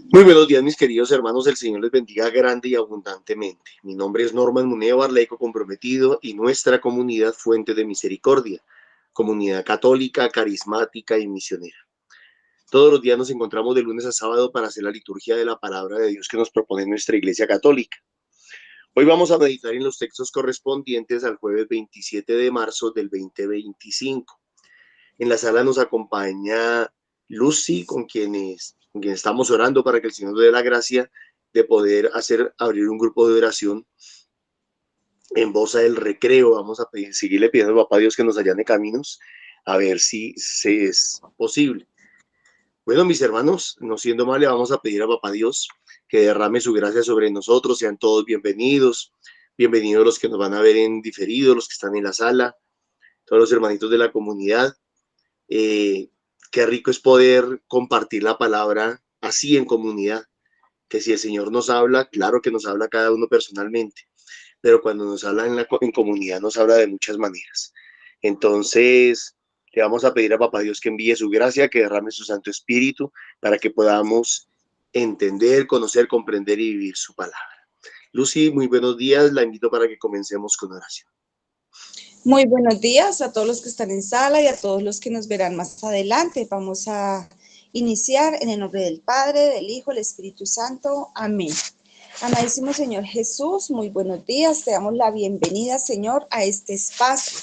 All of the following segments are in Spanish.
Muy buenos días, mis queridos hermanos. El Señor les bendiga grande y abundantemente. Mi nombre es Norman Munevar, laico comprometido, y nuestra comunidad Fuente de Misericordia, comunidad católica, carismática y misionera. Todos los días nos encontramos de lunes a sábado para hacer la liturgia de la palabra de Dios que nos propone nuestra Iglesia Católica. Hoy vamos a meditar en los textos correspondientes al jueves 27 de marzo del 2025. En la sala nos acompaña Lucy, con quien estamos orando para que el Señor nos dé la gracia de poder abrir un grupo de oración en Bosa del Recreo. Vamos a seguirle pidiendo al Papá Dios que nos allane caminos, a ver si se es posible. Bueno, mis hermanos, no siendo mal, le vamos a pedir a Papá Dios que derrame su gracia sobre nosotros. Sean todos bienvenidos. Bienvenidos los que nos van a ver en diferido, los que están en la sala, todos los hermanitos de la comunidad. Qué rico es poder compartir la palabra así en comunidad, que si el Señor nos habla, claro que nos habla cada uno personalmente, pero cuando nos habla en comunidad nos habla de muchas maneras. Entonces, le vamos a pedir a Papá Dios que envíe su gracia, que derrame su Santo Espíritu para que podamos entender, conocer, comprender y vivir su palabra. Lucy, muy buenos días. La invito para que comencemos con oración. Muy buenos días a todos los que están en sala y a todos los que nos verán más adelante. Vamos a iniciar en el nombre del Padre, del Hijo, del Espíritu Santo. Amén. Amadísimo Señor Jesús, muy buenos días. Te damos la bienvenida, Señor, a este espacio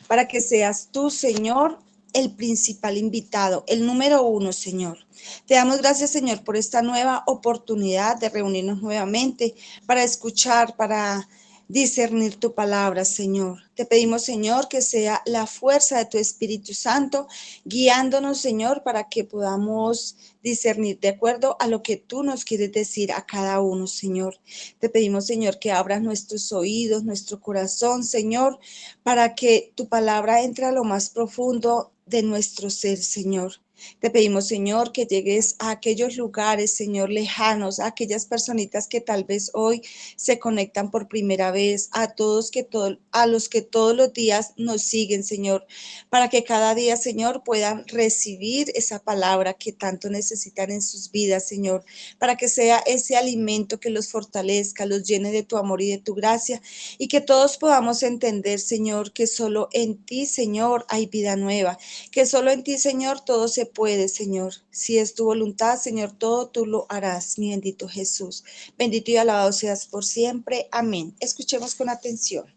para que seas tú, Señor, el principal invitado, el número uno, Señor. Te damos gracias, Señor, por esta nueva oportunidad de reunirnos nuevamente para escuchar, para discernir tu palabra, Señor. Te pedimos, Señor, que sea la fuerza de tu Espíritu Santo guiándonos, Señor, para que podamos discernir de acuerdo a lo que tú nos quieres decir a cada uno, Señor. Te pedimos, Señor, que abras nuestros oídos, nuestro corazón, Señor, para que tu palabra entre a lo más profundo de nuestro ser, Señor. Te pedimos, Señor, que llegues a aquellos lugares, Señor, lejanos, a aquellas personitas que tal vez hoy se conectan por primera vez, a los que todos los días nos siguen, Señor, para que cada día, Señor, puedan recibir esa palabra que tanto necesitan en sus vidas, Señor, para que sea ese alimento que los fortalezca, los llene de tu amor y de tu gracia, y que todos podamos entender, Señor, que solo en ti, Señor, hay vida nueva, que solo en ti, Señor, todo se puede, Señor. Si es tu voluntad, Señor, todo tú lo harás, mi bendito Jesús. Bendito y alabado seas por siempre. Amén. Escuchemos con atención.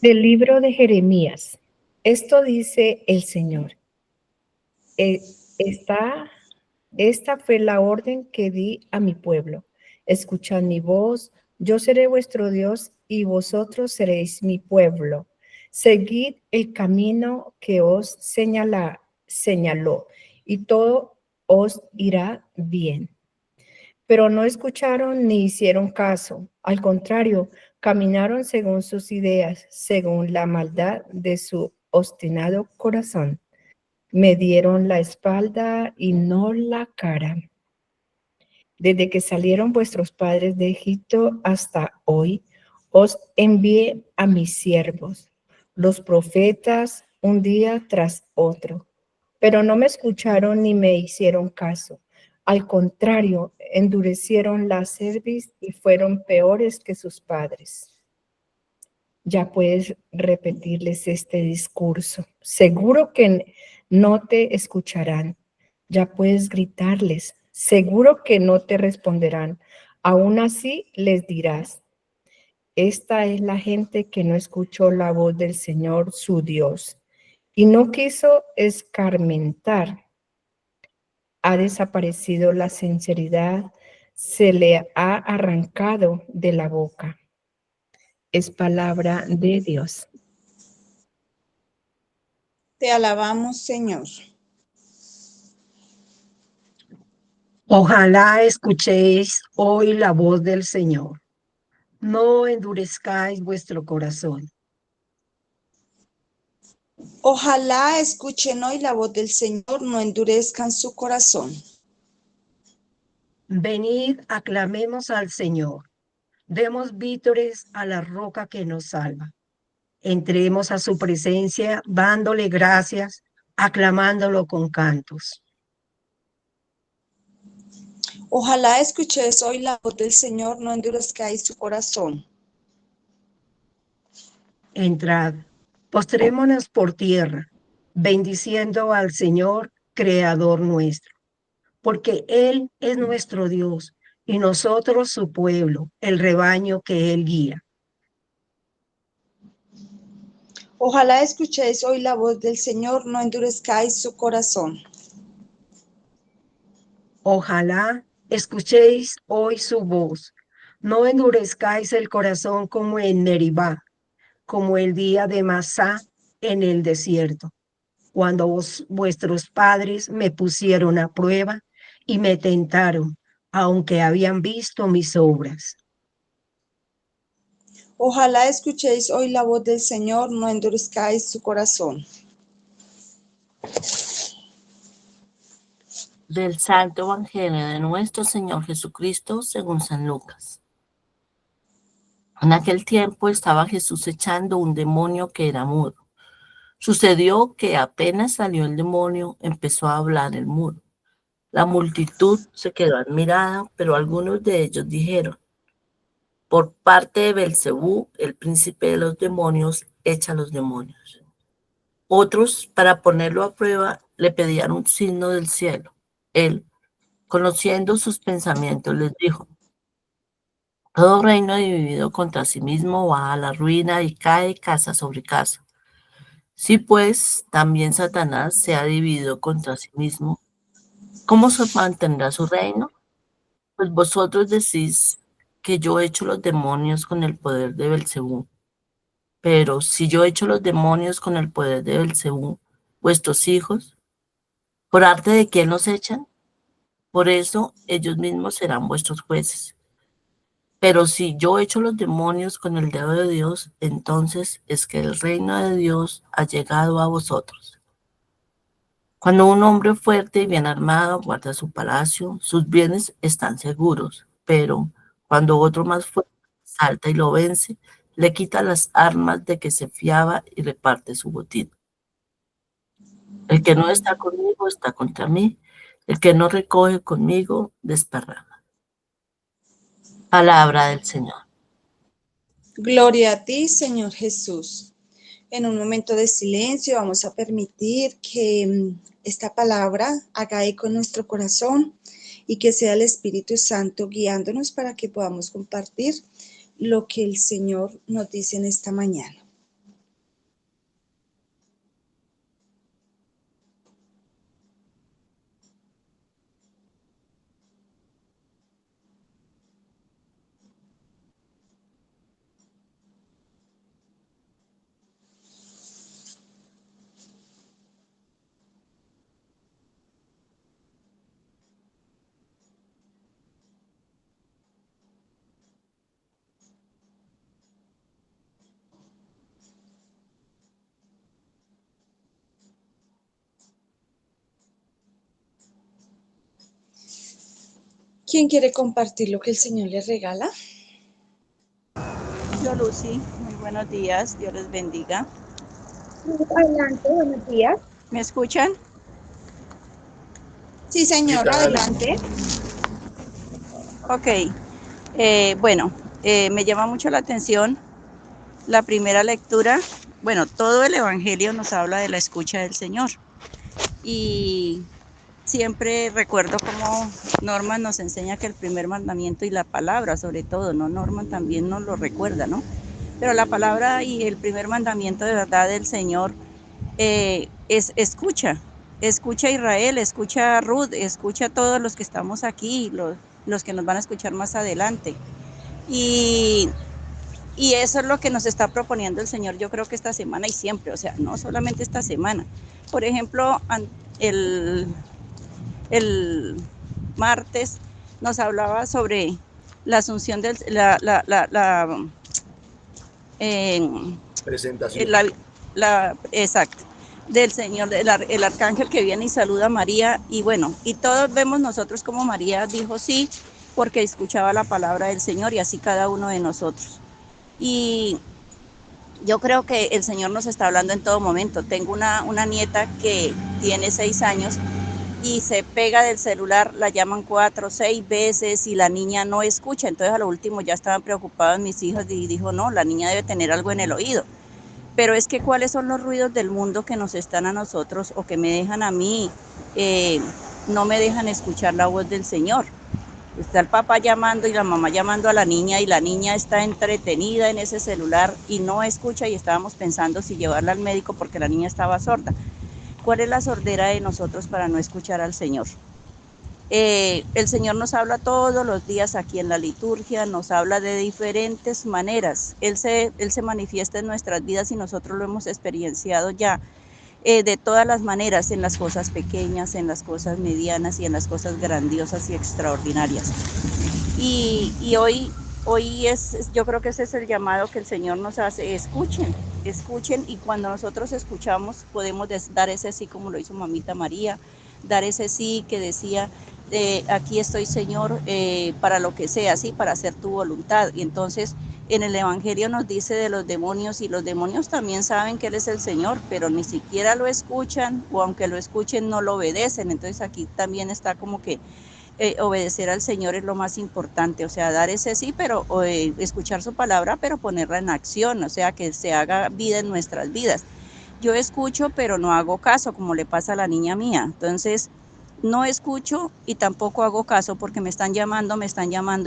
Del libro de Jeremías. Esto dice el Señor. Esta fue la orden que di a mi pueblo. Escuchad mi voz, yo seré vuestro Dios y vosotros seréis mi pueblo. Seguid el camino que os señaló y todo os irá bien. Pero no escucharon ni hicieron caso. Al contrario, caminaron según sus ideas, según la maldad de su obstinado corazón. Me dieron la espalda y no la cara. Desde que salieron vuestros padres de Egipto hasta hoy, os envié a mis siervos, los profetas, un día tras otro. Pero no me escucharon ni me hicieron caso. Al contrario, endurecieron la cerviz y fueron peores que sus padres. Ya puedes repetirles este discurso. Seguro que no te escucharán. Ya puedes gritarles. Seguro que no te responderán. Aún así les dirás, esta es la gente que no escuchó la voz del Señor su Dios y no quiso escarmentar. Ha desaparecido la sinceridad, se le ha arrancado de la boca. Es palabra de Dios. Te alabamos, Señor. Ojalá escuchéis hoy la voz del Señor. No endurezcáis vuestro corazón. Ojalá escuchen hoy la voz del Señor, no endurezcan su corazón. Venid, aclamemos al Señor. Demos vítores a la roca que nos salva. Entremos a su presencia dándole gracias, aclamándolo con cantos. Ojalá escuchéis hoy la voz del Señor, no endurezcáis su corazón. Entrad, postrémonos por tierra, bendiciendo al Señor, Creador nuestro, porque Él es nuestro Dios y nosotros su pueblo, el rebaño que Él guía. Ojalá escuchéis hoy la voz del Señor, no endurezcáis su corazón. Ojalá escuchéis hoy su voz, no endurezcáis el corazón como en Meribá, como el día de Masá en el desierto, cuando vuestros padres me pusieron a prueba y me tentaron, aunque habían visto mis obras. Ojalá escuchéis hoy la voz del Señor, no endurezcáis su corazón. Del Santo Evangelio de nuestro Señor Jesucristo según San Lucas. En aquel tiempo estaba Jesús echando un demonio que era mudo. Sucedió que apenas salió el demonio, empezó a hablar el mudo. La multitud se quedó admirada, pero algunos de ellos dijeron: por parte de Belcebú, el príncipe de los demonios, echa los demonios. Otros, para ponerlo a prueba, le pedían un signo del cielo. Él, conociendo sus pensamientos, les dijo: todo reino dividido contra sí mismo va a la ruina y cae casa sobre casa. Si pues también Satanás se ha dividido contra sí mismo, ¿cómo se mantendrá su reino? Pues vosotros decís que yo echo los demonios con el poder de Belcebú. Pero si yo echo los demonios con el poder de Belcebú, vuestros hijos, ¿por arte de quién los echan? Por eso ellos mismos serán vuestros jueces. Pero si yo echo los demonios con el dedo de Dios, entonces es que el reino de Dios ha llegado a vosotros. Cuando un hombre fuerte y bien armado guarda su palacio, sus bienes están seguros. Pero cuando otro más fuerte salta y lo vence, le quita las armas de que se fiaba y reparte su botín. El que no está conmigo está contra mí. El que no recoge conmigo desparrama. Palabra del Señor. Gloria a ti, Señor Jesús. En un momento de silencio vamos a permitir que esta palabra haga eco en nuestro corazón y que sea el Espíritu Santo guiándonos para que podamos compartir lo que el Señor nos dice en esta mañana. ¿Quién quiere compartir lo que el Señor le regala? Yo, Lucy, muy buenos días, Dios les bendiga. Adelante, buenos días. ¿Me escuchan? Sí, señor, adelante. Ok, me llama mucho la atención la primera lectura. Bueno, todo el Evangelio nos habla de la escucha del Señor. Y siempre recuerdo cómo Norman nos enseña que el primer mandamiento y la palabra, sobre todo, ¿no? Norman también nos lo recuerda, ¿no? Pero la palabra y el primer mandamiento de verdad del Señor es escucha. Escucha a Israel, escucha a Ruth, escucha a todos los que estamos aquí, los que nos van a escuchar más adelante. Y eso es lo que nos está proponiendo el Señor, yo creo que esta semana y siempre, o sea, no solamente esta semana. Por ejemplo, el martes nos hablaba sobre la asunción del Presentación. Exacto, del Señor, el arcángel que viene y saluda a María, y bueno, y todos vemos nosotros como María dijo sí, porque escuchaba la palabra del Señor, y así cada uno de nosotros. Y yo creo que el Señor nos está hablando en todo momento. Tengo una nieta que tiene 6 años y se pega del celular, la llaman 4 o 6 veces y la niña no escucha. Entonces a lo último ya estaban preocupados mis hijos y dijo, no, la niña debe tener algo en el oído. Pero es que cuáles son los ruidos del mundo que nos están a nosotros o que me dejan a mí, no me dejan escuchar la voz del Señor. Está el papá llamando y la mamá llamando a la niña y la niña está entretenida en ese celular y no escucha, y estábamos pensando si llevarla al médico porque la niña estaba sorda. ¿Cuál es la sordera de nosotros para no escuchar al Señor? El Señor nos habla todos los días aquí en la liturgia, nos habla de diferentes maneras. Él se manifiesta en nuestras vidas y nosotros lo hemos experienciado ya de todas las maneras, en las cosas pequeñas, en las cosas medianas y en las cosas grandiosas y extraordinarias. Y hoy yo creo que ese es el llamado que el Señor nos hace: escuchen, y cuando nosotros escuchamos podemos dar ese sí como lo hizo mamita María, dar ese sí que decía, aquí estoy, Señor, para lo que sea, sí, para hacer tu voluntad. Y entonces en el Evangelio nos dice de los demonios, y los demonios también saben que Él es el Señor, pero ni siquiera lo escuchan, o aunque lo escuchen no lo obedecen. Entonces aquí también está como que obedecer al Señor es lo más importante, o sea, dar ese sí, pero escuchar su palabra, pero ponerla en acción, o sea, que se haga vida en nuestras vidas. Yo escucho, pero no hago caso, como le pasa a la niña mía. Entonces, no escucho y tampoco hago caso porque me están llamando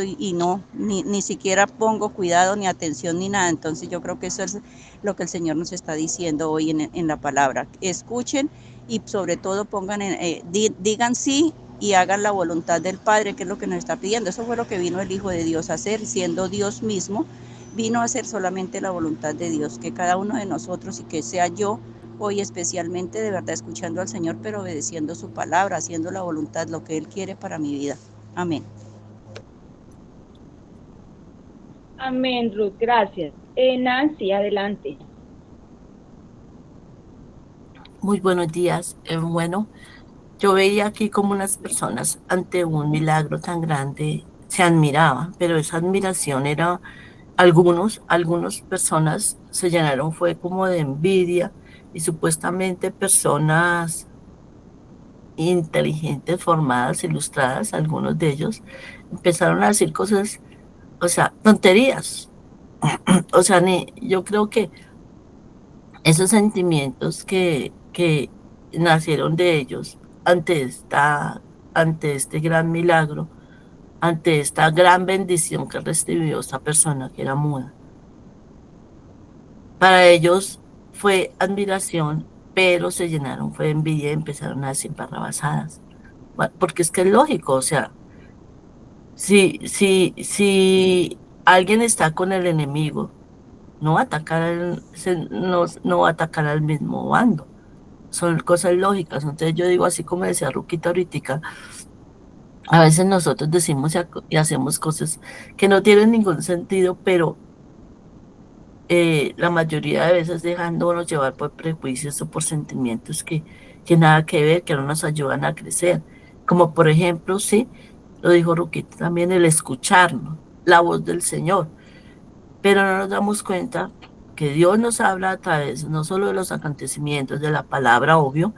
y no, ni siquiera pongo cuidado, ni atención, ni nada. Entonces yo creo que eso es lo que el Señor nos está diciendo hoy en la palabra. Escuchen y sobre todo digan sí y hagan la voluntad del Padre, que es lo que nos está pidiendo. Eso fue lo que vino el Hijo de Dios a hacer, siendo Dios mismo, vino a hacer solamente la voluntad de Dios, que cada uno de nosotros, y que sea yo hoy especialmente, de verdad escuchando al Señor, pero obedeciendo su palabra, haciendo la voluntad, lo que Él quiere para mi vida. Amén. Amén, Ruth, gracias. Nancy, adelante. Muy buenos días. Bueno, yo veía aquí como unas personas ante un milagro tan grande se admiraban, pero esa admiración era, algunas personas se llenaron fue como de envidia, y supuestamente personas inteligentes, formadas, ilustradas, algunos de ellos empezaron a decir cosas, o sea, tonterías. O sea, yo creo que esos sentimientos que nacieron de ellos ante este gran milagro, ante esta gran bendición que recibió esta persona que era muda, para ellos fue admiración, pero se llenaron fue de envidia y empezaron a decir barrabasadas. Porque es que es lógico, o sea, si alguien está con el enemigo, no va a atacar no va a atacar al mismo bando. Son cosas lógicas. Entonces yo digo, así como decía Ruquita ahorita, a veces nosotros decimos y hacemos cosas que no tienen ningún sentido, pero la mayoría de veces dejándonos llevar por prejuicios o por sentimientos que nada que ver, que no nos ayudan a crecer. Como por ejemplo, sí, lo dijo Ruquita también, el escucharnos, la voz del Señor. Pero no nos damos cuenta que Dios nos habla a través no solo de los acontecimientos, de la palabra, obvio,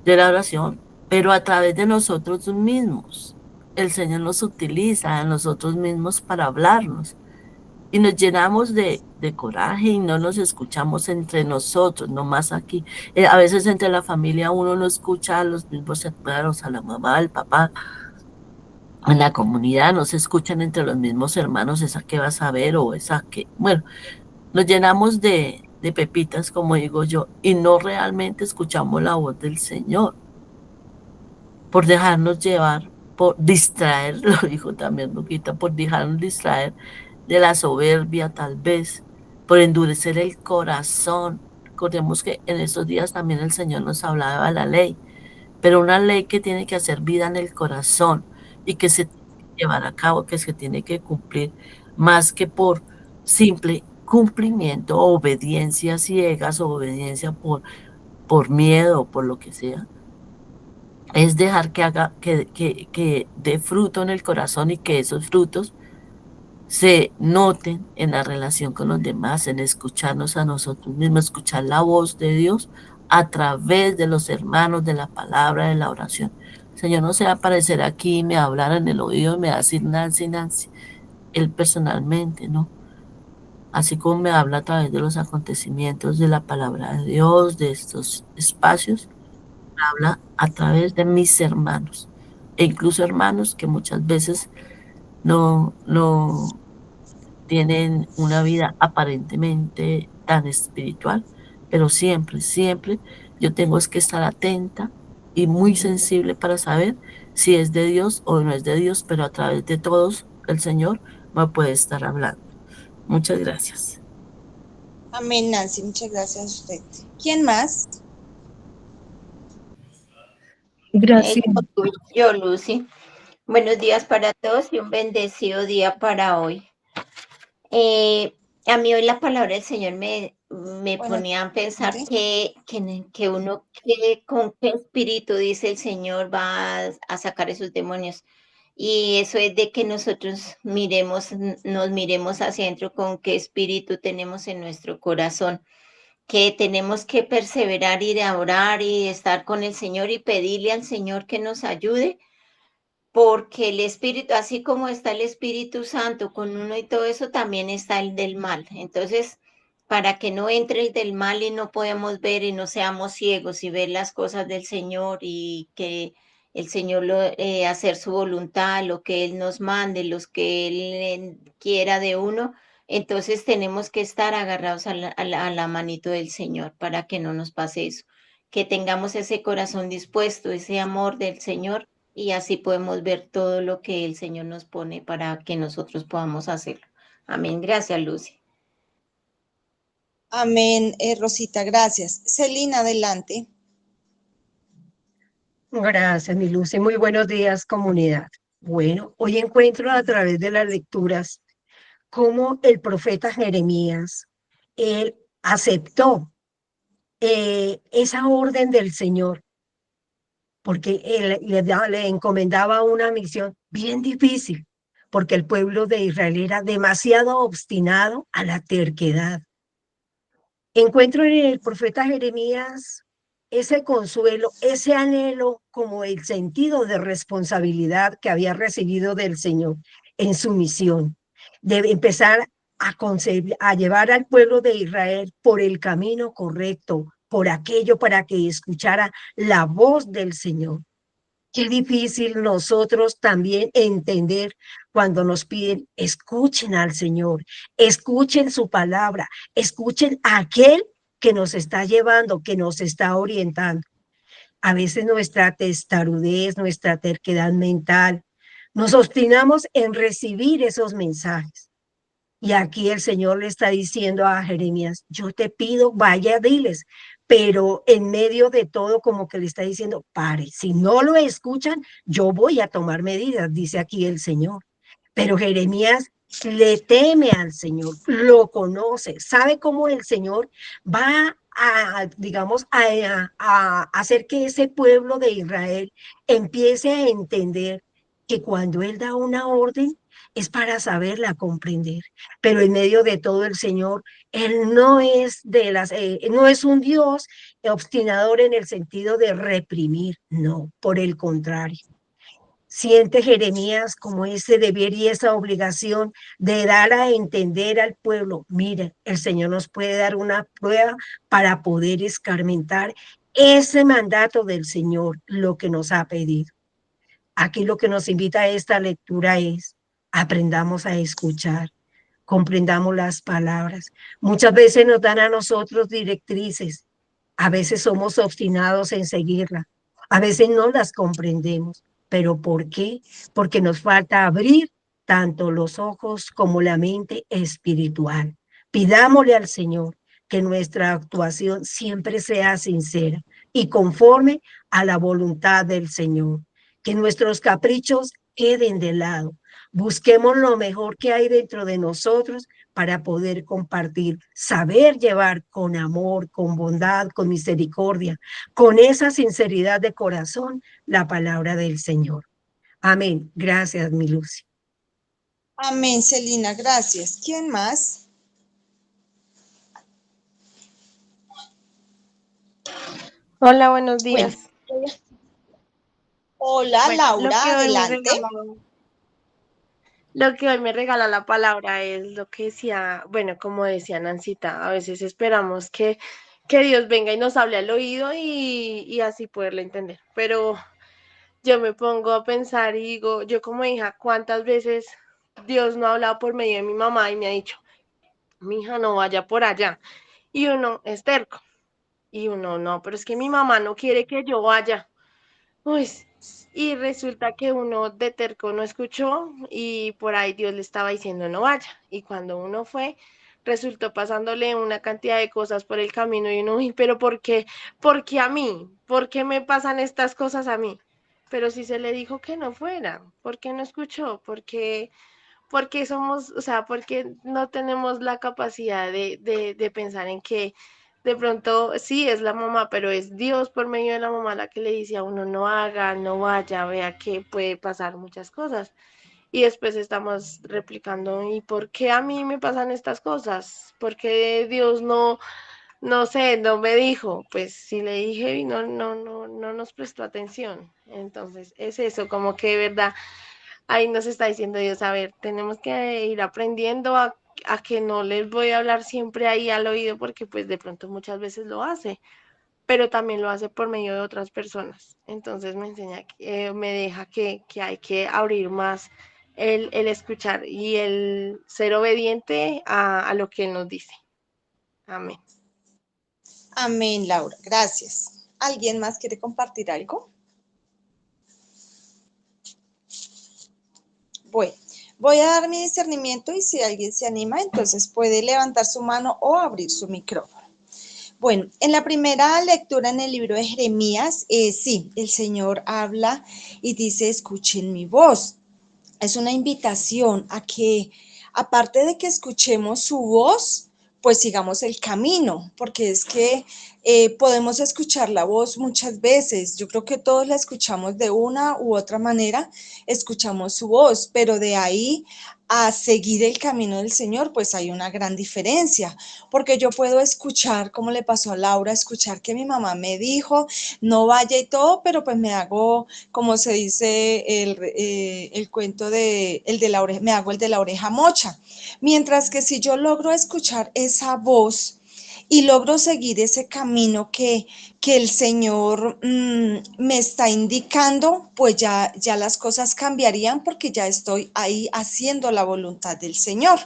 de la oración, pero a través de nosotros mismos. El Señor nos utiliza a nosotros mismos para hablarnos. Y nos llenamos de coraje y no nos escuchamos entre nosotros, nomás aquí. A veces entre la familia uno no escucha a los mismos hermanos, a la mamá, al papá. En la comunidad no se escuchan entre los mismos hermanos, esa que vas a ver o esa que, bueno, nos llenamos de pepitas, como digo yo, y no realmente escuchamos la voz del Señor, por dejarnos llevar, por distraer, lo dijo también Luquita, por dejarnos distraer de la soberbia tal vez, por endurecer el corazón. Recordemos que en estos días también el Señor nos hablaba de la ley, pero una ley que tiene que hacer vida en el corazón y que se tiene que llevar a cabo, que se tiene que cumplir, más que por simple cumplimiento o obediencia ciegas o obediencia por miedo o por lo que sea. Es dejar que dé fruto en el corazón y que esos frutos se noten en la relación con los demás, en escucharnos a nosotros mismos, escuchar la voz de Dios a través de los hermanos, de la palabra, de la oración. El Señor no se va a aparecer aquí y me va a hablar en el oído y me va a decir Nancy, Nancy. Él personalmente, ¿no? Así como me habla a través de los acontecimientos de la palabra de Dios, de estos espacios, me habla a través de mis hermanos. E incluso hermanos que muchas veces no tienen una vida aparentemente tan espiritual, pero siempre, siempre yo tengo es que estar atenta y muy sensible para saber si es de Dios o no es de Dios, pero a través de todos el Señor me puede estar hablando. Muchas gracias. Amén, Nancy, muchas gracias a usted. ¿Quién más? Gracias. Yo, Lucy. Buenos días para todos y un bendecido día para hoy. A mí hoy la palabra del Señor me Bueno, ponía a pensar ¿sí? que uno, con qué espíritu dice el Señor va a sacar esos demonios. Y eso es de que nosotros nos miremos hacia adentro con qué espíritu tenemos en nuestro corazón, que tenemos que perseverar y de orar y estar con el Señor y pedirle al Señor que nos ayude, porque el Espíritu, así como está el Espíritu Santo con uno y todo eso, también está el del mal. Entonces, para que no entre el del mal y no podamos ver y no seamos ciegos y ver las cosas del Señor y que el Señor hacer su voluntad, lo que Él nos mande, los que Él quiera de uno, entonces tenemos que estar agarrados a la manito del Señor para que no nos pase eso, que tengamos ese corazón dispuesto, ese amor del Señor, y así podemos ver todo lo que el Señor nos pone para que nosotros podamos hacerlo. Amén. Gracias, Lucy. Amén, Rosita, gracias. Celina, adelante. Gracias, mi Lucy. Muy buenos días, comunidad. Bueno, hoy encuentro a través de las lecturas cómo el profeta Jeremías, él aceptó esa orden del Señor, porque él le encomendaba una misión bien difícil, porque el pueblo de Israel era demasiado obstinado a la terquedad. Encuentro en el profeta Jeremías ese consuelo, ese anhelo, como el sentido de responsabilidad que había recibido del Señor en su misión, de empezar a llevar al pueblo de Israel por el camino correcto, por aquello para que escuchara la voz del Señor. Qué difícil nosotros también entender cuando nos piden, escuchen al Señor, escuchen su palabra, escuchen a aquel que nos está llevando, que nos está orientando. A veces nuestra testarudez, nuestra terquedad mental, nos obstinamos en recibir esos mensajes. Y aquí el Señor le está diciendo a Jeremías, yo te pido, vaya, diles, pero en medio de todo como que le está diciendo, pare, si no lo escuchan, yo voy a tomar medidas, dice aquí el Señor. Pero Jeremías le teme al Señor, lo conoce, sabe cómo el Señor va digamos, a hacer que ese pueblo de Israel empiece a entender que cuando Él da una orden es para saberla comprender. Pero en medio de todo el Señor, Él no es no es un Dios obstinador en el sentido de reprimir, no, por el contrario. Siente Jeremías como ese deber y esa obligación de dar a entender al pueblo, mira, el Señor nos puede dar una prueba para poder escarmentar ese mandato del Señor, lo que nos ha pedido. Aquí lo que nos invita a esta lectura es, aprendamos a escuchar, comprendamos las palabras. Muchas veces nos dan a nosotros directrices, a veces somos obstinados en seguirla, a veces no las comprendemos. ¿Pero por qué? Porque nos falta abrir tanto los ojos como la mente espiritual. Pidámosle al Señor que nuestra actuación siempre sea sincera y conforme a la voluntad del Señor. Que nuestros caprichos queden de lado. Busquemos lo mejor que hay dentro de nosotros para poder compartir, saber llevar con amor, con bondad, con misericordia, con esa sinceridad de corazón la palabra del Señor. Amén. Gracias, mi Lucy. Amén, Celina, gracias. ¿Quién más? Hola, buenos Bueno, días. Hola, Bueno, Laura, adelante. lo que hoy me regala la palabra es lo que decía, bueno, como decía Nancita, a veces esperamos que Dios venga y nos hable al oído y así poderlo entender. Pero yo me pongo a pensar y digo, yo como hija, ¿cuántas veces Dios no ha hablado por medio de mi mamá y me ha dicho, mi hija no vaya por allá? Y uno es terco. Y uno, no, pero es que mi mamá no quiere que yo vaya. Uy, y resulta que uno de terco no escuchó y por ahí Dios le estaba diciendo no vaya. Y cuando uno fue, resultó pasándole una cantidad de cosas por el camino y uno, uy, pero ¿por qué? ¿Por qué a mí? ¿Por qué me pasan estas cosas a mí? Pero si se le dijo que no fuera, ¿por qué no escuchó? Porque somos, o sea, porque no tenemos la capacidad de pensar en que de pronto sí es la mamá, pero es Dios por medio de la mamá la que le dice a uno no haga, no vaya, vea que puede pasar muchas cosas. Y después estamos replicando, ¿y por qué a mí me pasan estas cosas? ¿Por qué Dios no sé, no me dijo? Pues si le dije y no nos prestó atención. Entonces es eso, como que de verdad ahí nos está diciendo Dios, a ver, tenemos que ir aprendiendo a que no les voy a hablar siempre ahí al oído porque pues de pronto muchas veces lo hace, pero también lo hace por medio de otras personas. Entonces me enseña, me deja que hay que abrir más el escuchar y el ser obediente a lo que Él nos dice. Amén. Amén, Laura, gracias. ¿Alguien más quiere compartir algo? Bueno, voy a dar mi discernimiento y si alguien se anima, entonces puede levantar su mano o abrir su micrófono. Bueno, en la primera lectura en el libro de Jeremías, sí, el Señor habla y dice, escuchen mi voz. Es una invitación a que, aparte de que escuchemos su voz, pues sigamos el camino, porque es que podemos escuchar la voz muchas veces. Yo creo que todos la escuchamos de una u otra manera, escuchamos su voz, pero de ahí a seguir el camino del Señor, pues hay una gran diferencia, porque yo puedo escuchar, como le pasó a Laura, escuchar que mi mamá me dijo, no vaya y todo, pero pues me hago, como se dice el cuento de, el de la oreja, me hago el de la oreja mocha. Mientras que si yo logro escuchar esa voz y logro seguir ese camino que el Señor me está indicando, pues ya las cosas cambiarían porque ya estoy ahí haciendo la voluntad del Señor.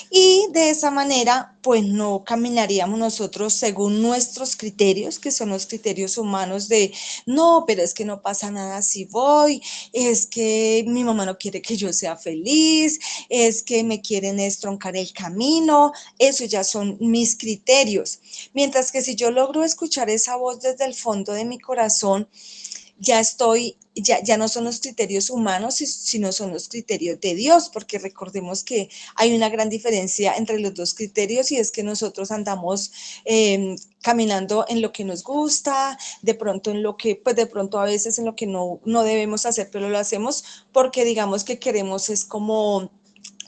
Y de esa manera, pues no caminaríamos nosotros según nuestros criterios, que son los criterios humanos de, no, pero es que no pasa nada si voy, es que mi mamá no quiere que yo sea feliz, es que me quieren estroncar el camino, eso ya son mis criterios. Mientras que si yo logro escuchar esa voz desde el fondo de mi corazón, ya no son los criterios humanos, sino son los criterios de Dios, porque recordemos que hay una gran diferencia entre los dos criterios y es que nosotros andamos caminando en lo que nos gusta, de pronto en lo que, pues de pronto a veces en lo que no debemos hacer, pero lo hacemos porque digamos que queremos es como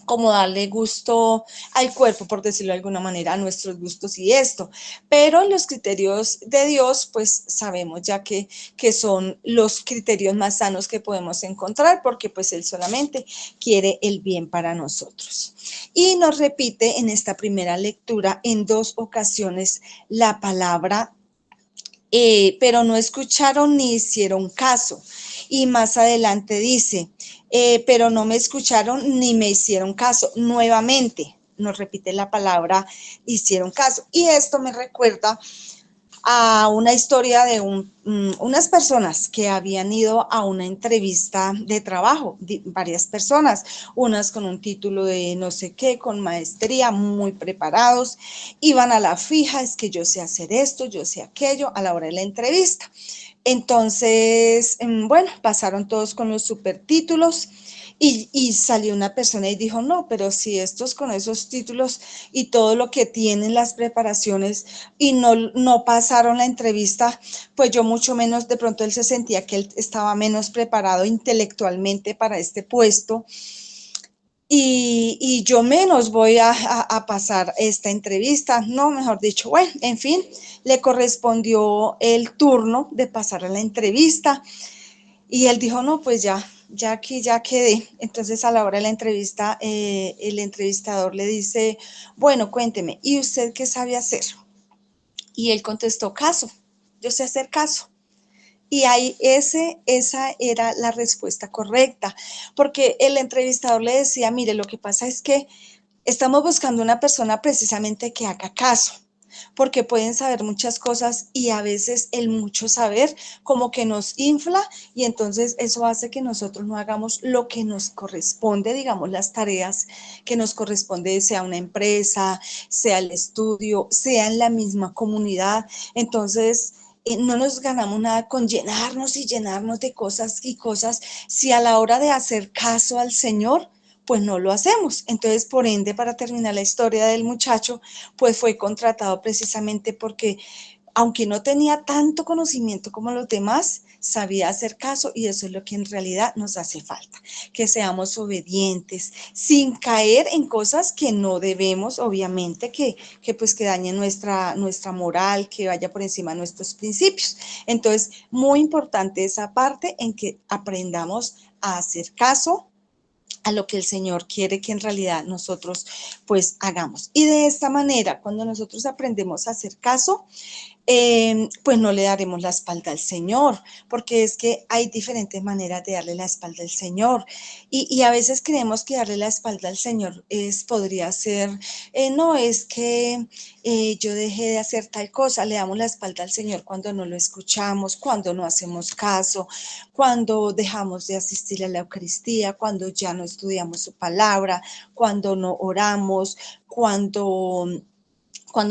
darle gusto al cuerpo, por decirlo de alguna manera, a nuestros gustos y esto. Pero los criterios de Dios, pues sabemos ya que son los criterios más sanos que podemos encontrar, porque pues Él solamente quiere el bien para nosotros. Y nos repite en esta primera lectura en 2 ocasiones la palabra pero no escucharon ni hicieron caso. Y más adelante dice, pero no me escucharon ni me hicieron caso. Nuevamente nos repite la palabra, hicieron caso. Y esto me recuerda a una historia de unas personas que habían ido a una entrevista de trabajo, varias personas, unas con un título de no sé qué, con maestría, muy preparados, iban a la fija, es que yo sé hacer esto, yo sé aquello, a la hora de la entrevista. Entonces, bueno, pasaron todos con los supertítulos y salió una persona y dijo, no, pero si estos con esos títulos y todo lo que tienen las preparaciones y no pasaron la entrevista, pues yo mucho menos, de pronto él se sentía que él estaba menos preparado intelectualmente para este puesto. Y yo menos voy a pasar esta entrevista, no, mejor dicho, bueno, en fin, le correspondió el turno de pasar a la entrevista Y él dijo, no, pues ya aquí ya quedé. Entonces a la hora de la entrevista, el entrevistador le dice, bueno, cuénteme, ¿y usted qué sabe hacer? Y él contestó, caso, yo sé hacer caso. Y ahí esa era la respuesta correcta, porque el entrevistador le decía, mire, lo que pasa es que estamos buscando una persona precisamente que haga caso, porque pueden saber muchas cosas y a veces el mucho saber como que nos infla y entonces eso hace que nosotros no hagamos lo que nos corresponde, digamos, las tareas que nos corresponde, sea una empresa, sea el estudio, sea en la misma comunidad. Entonces, no nos ganamos nada con llenarnos y llenarnos de cosas y cosas si a la hora de hacer caso al Señor, pues no lo hacemos. Entonces, por ende, para terminar la historia del muchacho, pues fue contratado precisamente porque, aunque no tenía tanto conocimiento como los demás, sabía hacer caso y eso es lo que en realidad nos hace falta, que seamos obedientes, sin caer en cosas que no debemos, obviamente, que pues que dañen nuestra moral, que vaya por encima de nuestros principios. Entonces, muy importante esa parte en que aprendamos a hacer caso a lo que el Señor quiere que en realidad nosotros pues hagamos. Y de esta manera, cuando nosotros aprendemos a hacer caso, pues no le daremos la espalda al Señor, porque es que hay diferentes maneras de darle la espalda al Señor. Y a veces creemos que darle la espalda al Señor podría ser, no, es que yo dejé de hacer tal cosa, le damos la espalda al Señor cuando no lo escuchamos, cuando no hacemos caso, cuando dejamos de asistir a la Eucaristía, cuando ya no estudiamos su palabra, cuando no oramos, cuando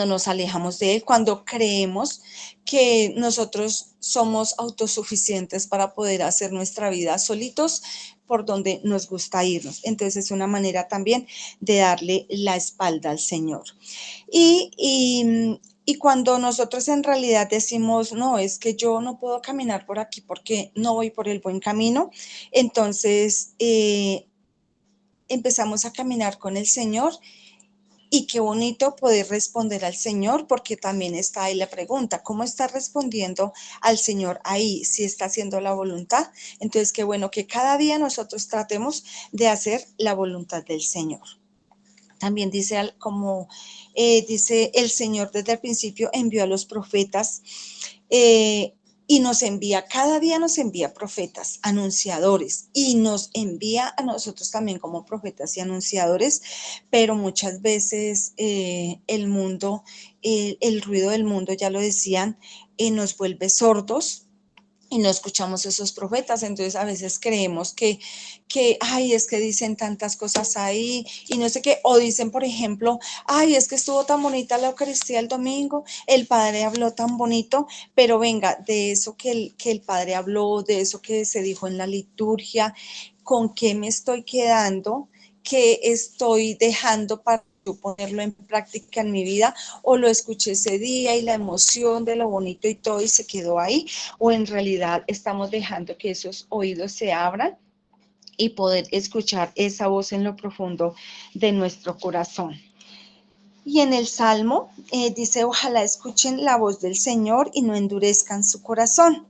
nos alejamos de Él, cuando creemos que nosotros somos autosuficientes para poder hacer nuestra vida solitos por donde nos gusta irnos. Entonces es una manera también de darle la espalda al Señor. Y cuando nosotros en realidad decimos, no, es que yo no puedo caminar por aquí porque no voy por el buen camino, entonces empezamos a caminar con el Señor. Y qué bonito poder responder al Señor, porque también está ahí la pregunta, ¿cómo está respondiendo al Señor ahí? Si está haciendo la voluntad. Entonces, qué bueno que cada día nosotros tratemos de hacer la voluntad del Señor. También dice, dice el Señor desde el principio envió a los profetas y nos envía, cada día nos envía profetas, anunciadores, y nos envía a nosotros también como profetas y anunciadores, pero muchas veces el mundo, el ruido del mundo, ya lo decían, nos vuelve sordos y no escuchamos esos profetas. Entonces a veces creemos ay, es que dicen tantas cosas ahí y no sé qué, o dicen, por ejemplo, ay, es que estuvo tan bonita la Eucaristía el domingo, el Padre habló tan bonito, pero venga, de eso que el Padre habló, de eso que se dijo en la liturgia, ¿con qué me estoy quedando? ¿Qué estoy dejando para yo ponerlo en práctica en mi vida? ¿O lo escuché ese día y la emoción de lo bonito y todo y se quedó ahí? ¿O en realidad estamos dejando que esos oídos se abran y poder escuchar esa voz en lo profundo de nuestro corazón? Y en el Salmo dice, ojalá escuchen la voz del Señor y no endurezcan su corazón.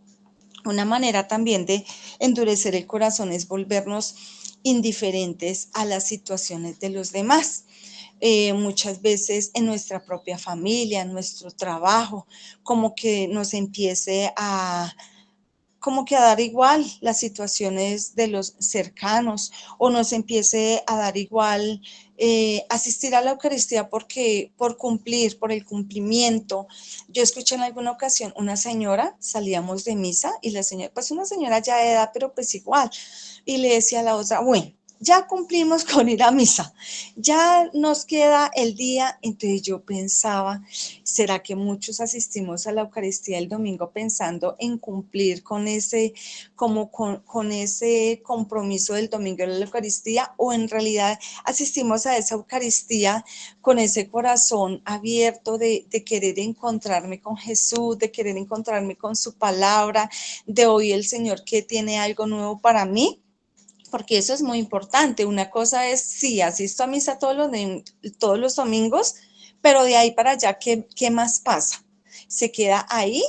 Una manera también de endurecer el corazón es volvernos indiferentes a las situaciones de los demás. Muchas veces en nuestra propia familia, en nuestro trabajo, como que nos empiece como que a dar igual las situaciones de los cercanos, o nos empiece a dar igual asistir a la Eucaristía por cumplir, por el cumplimiento. Yo escuché en alguna ocasión una señora, salíamos de misa y la señora, pues una señora ya de edad, pero pues igual, y le decía a la otra, bueno, ya cumplimos con ir a misa, ya nos queda el día. Entonces yo pensaba, ¿será que muchos asistimos a la Eucaristía el domingo pensando en cumplir con ese, con ese compromiso del domingo de la Eucaristía, o en realidad asistimos a esa Eucaristía con ese corazón abierto de querer encontrarme con Jesús, de querer encontrarme con su palabra, de oír el Señor que tiene algo nuevo para mí? Porque eso es muy importante. Una cosa es, sí, asisto a misa todos los domingos, pero de ahí para allá, ¿qué más pasa? ¿Se queda ahí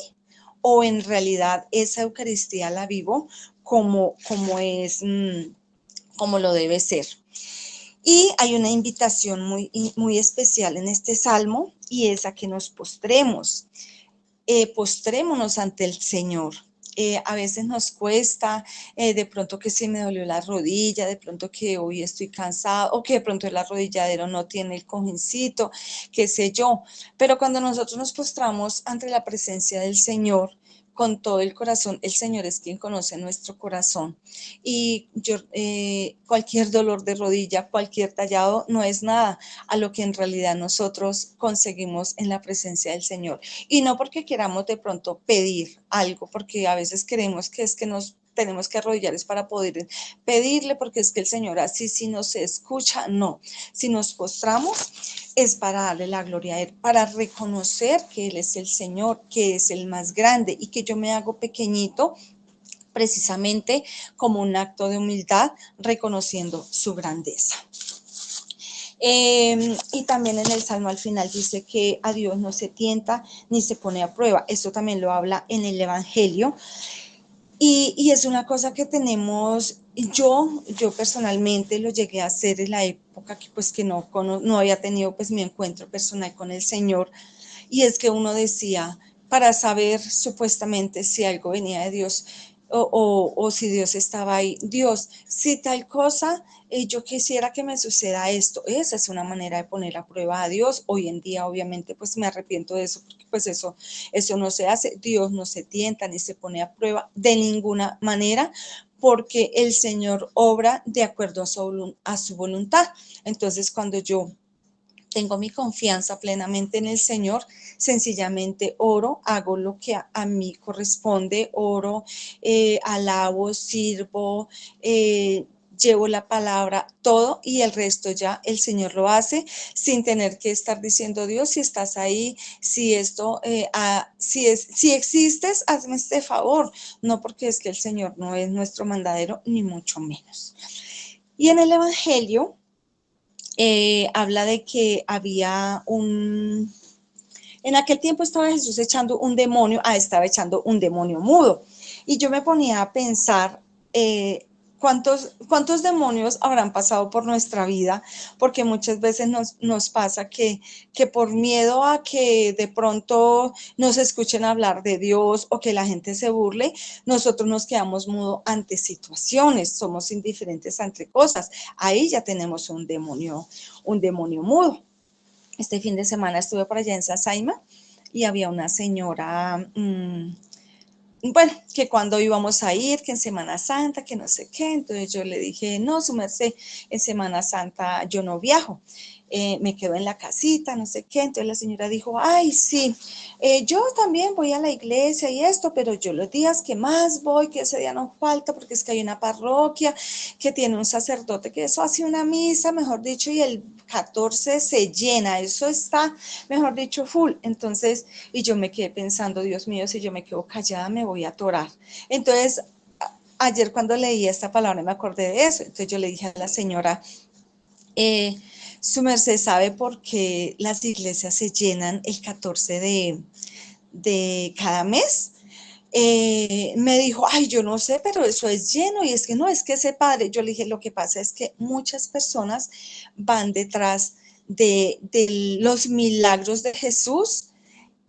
o en realidad esa Eucaristía la vivo como como lo debe ser. Y hay una invitación muy especial en este salmo, y es a que nos postremos. Postrémonos ante el Señor. A veces nos cuesta, de pronto que se me dolió la rodilla, de pronto que hoy estoy cansado, o que de pronto el arrodilladero no tiene el cojincito, qué sé yo. Pero cuando nosotros nos postramos ante la presencia del Señor, con todo el corazón, el Señor es quien conoce nuestro corazón. Y cualquier dolor de rodilla, cualquier tallado, no es nada a lo que en realidad nosotros conseguimos en la presencia del Señor. Y no porque queramos de pronto pedir algo, porque a veces creemos que es que nos tenemos que arrodillar es para poder pedirle, porque es que el Señor así sí nos escucha. No, si nos postramos es para darle la gloria a Él, para reconocer que Él es el Señor, que es el más grande, y que yo me hago pequeñito precisamente como un acto de humildad, reconociendo su grandeza. Y también en el Salmo al final dice que a Dios no se tienta ni se pone a prueba. Eso también lo habla en el Evangelio. Y es una cosa que tenemos, yo personalmente lo llegué a hacer en la época que pues que no había tenido pues mi encuentro personal con el Señor. Y es que uno decía, para saber supuestamente si algo venía de Dios o si Dios estaba ahí, Dios, si tal cosa, yo quisiera que me suceda esto. Esa es una manera de poner a prueba a Dios. Hoy en día obviamente pues me arrepiento de eso, porque pues eso no se hace. Dios no se tienta ni se pone a prueba de ninguna manera, porque el Señor obra de acuerdo a su voluntad. Entonces, cuando yo tengo mi confianza plenamente en el Señor, sencillamente oro, hago lo que a mí corresponde, oro, alabo, sirvo, llevo la palabra, todo, y el resto ya el Señor lo hace sin tener que estar diciendo, Dios, si estás ahí, si esto, si existes, hazme este favor. No, porque es que el Señor no es nuestro mandadero, ni mucho menos. Y en el Evangelio habla de que había en aquel tiempo estaba Jesús echando un demonio, estaba echando un demonio mudo. Y yo me ponía a pensar, ¿cuántos demonios habrán pasado por nuestra vida? Porque muchas veces nos pasa que por miedo a que de pronto nos escuchen hablar de Dios o que la gente se burle, nosotros nos quedamos mudos ante situaciones, somos indiferentes ante cosas. Ahí ya tenemos un demonio mudo. Este fin de semana estuve por allá en Sasaima y había una señora, bueno, que cuando íbamos a ir, que en Semana Santa, que no sé qué. Entonces yo le dije, no, su merced, en Semana Santa yo no viajo, me quedo en la casita, no sé qué. Entonces la señora dijo, ay, sí, yo también voy a la iglesia y esto, pero yo los días que más voy, que ese día no falta, porque es que hay una parroquia que tiene un sacerdote que eso hace una misa, mejor dicho, y el 14 se llena, eso está, mejor dicho, full. Entonces, y yo me quedé pensando, Dios mío, si yo me quedo callada me voy a atorar. Entonces, ayer cuando leí esta palabra me acordé de eso. Entonces yo le dije a la señora, su merced sabe por qué las iglesias se llenan el 14 de cada mes. Me dijo, ay, yo no sé, pero eso es lleno. Y es que no, es que ese padre, yo le dije, lo que pasa es que muchas personas van detrás de los milagros de Jesús,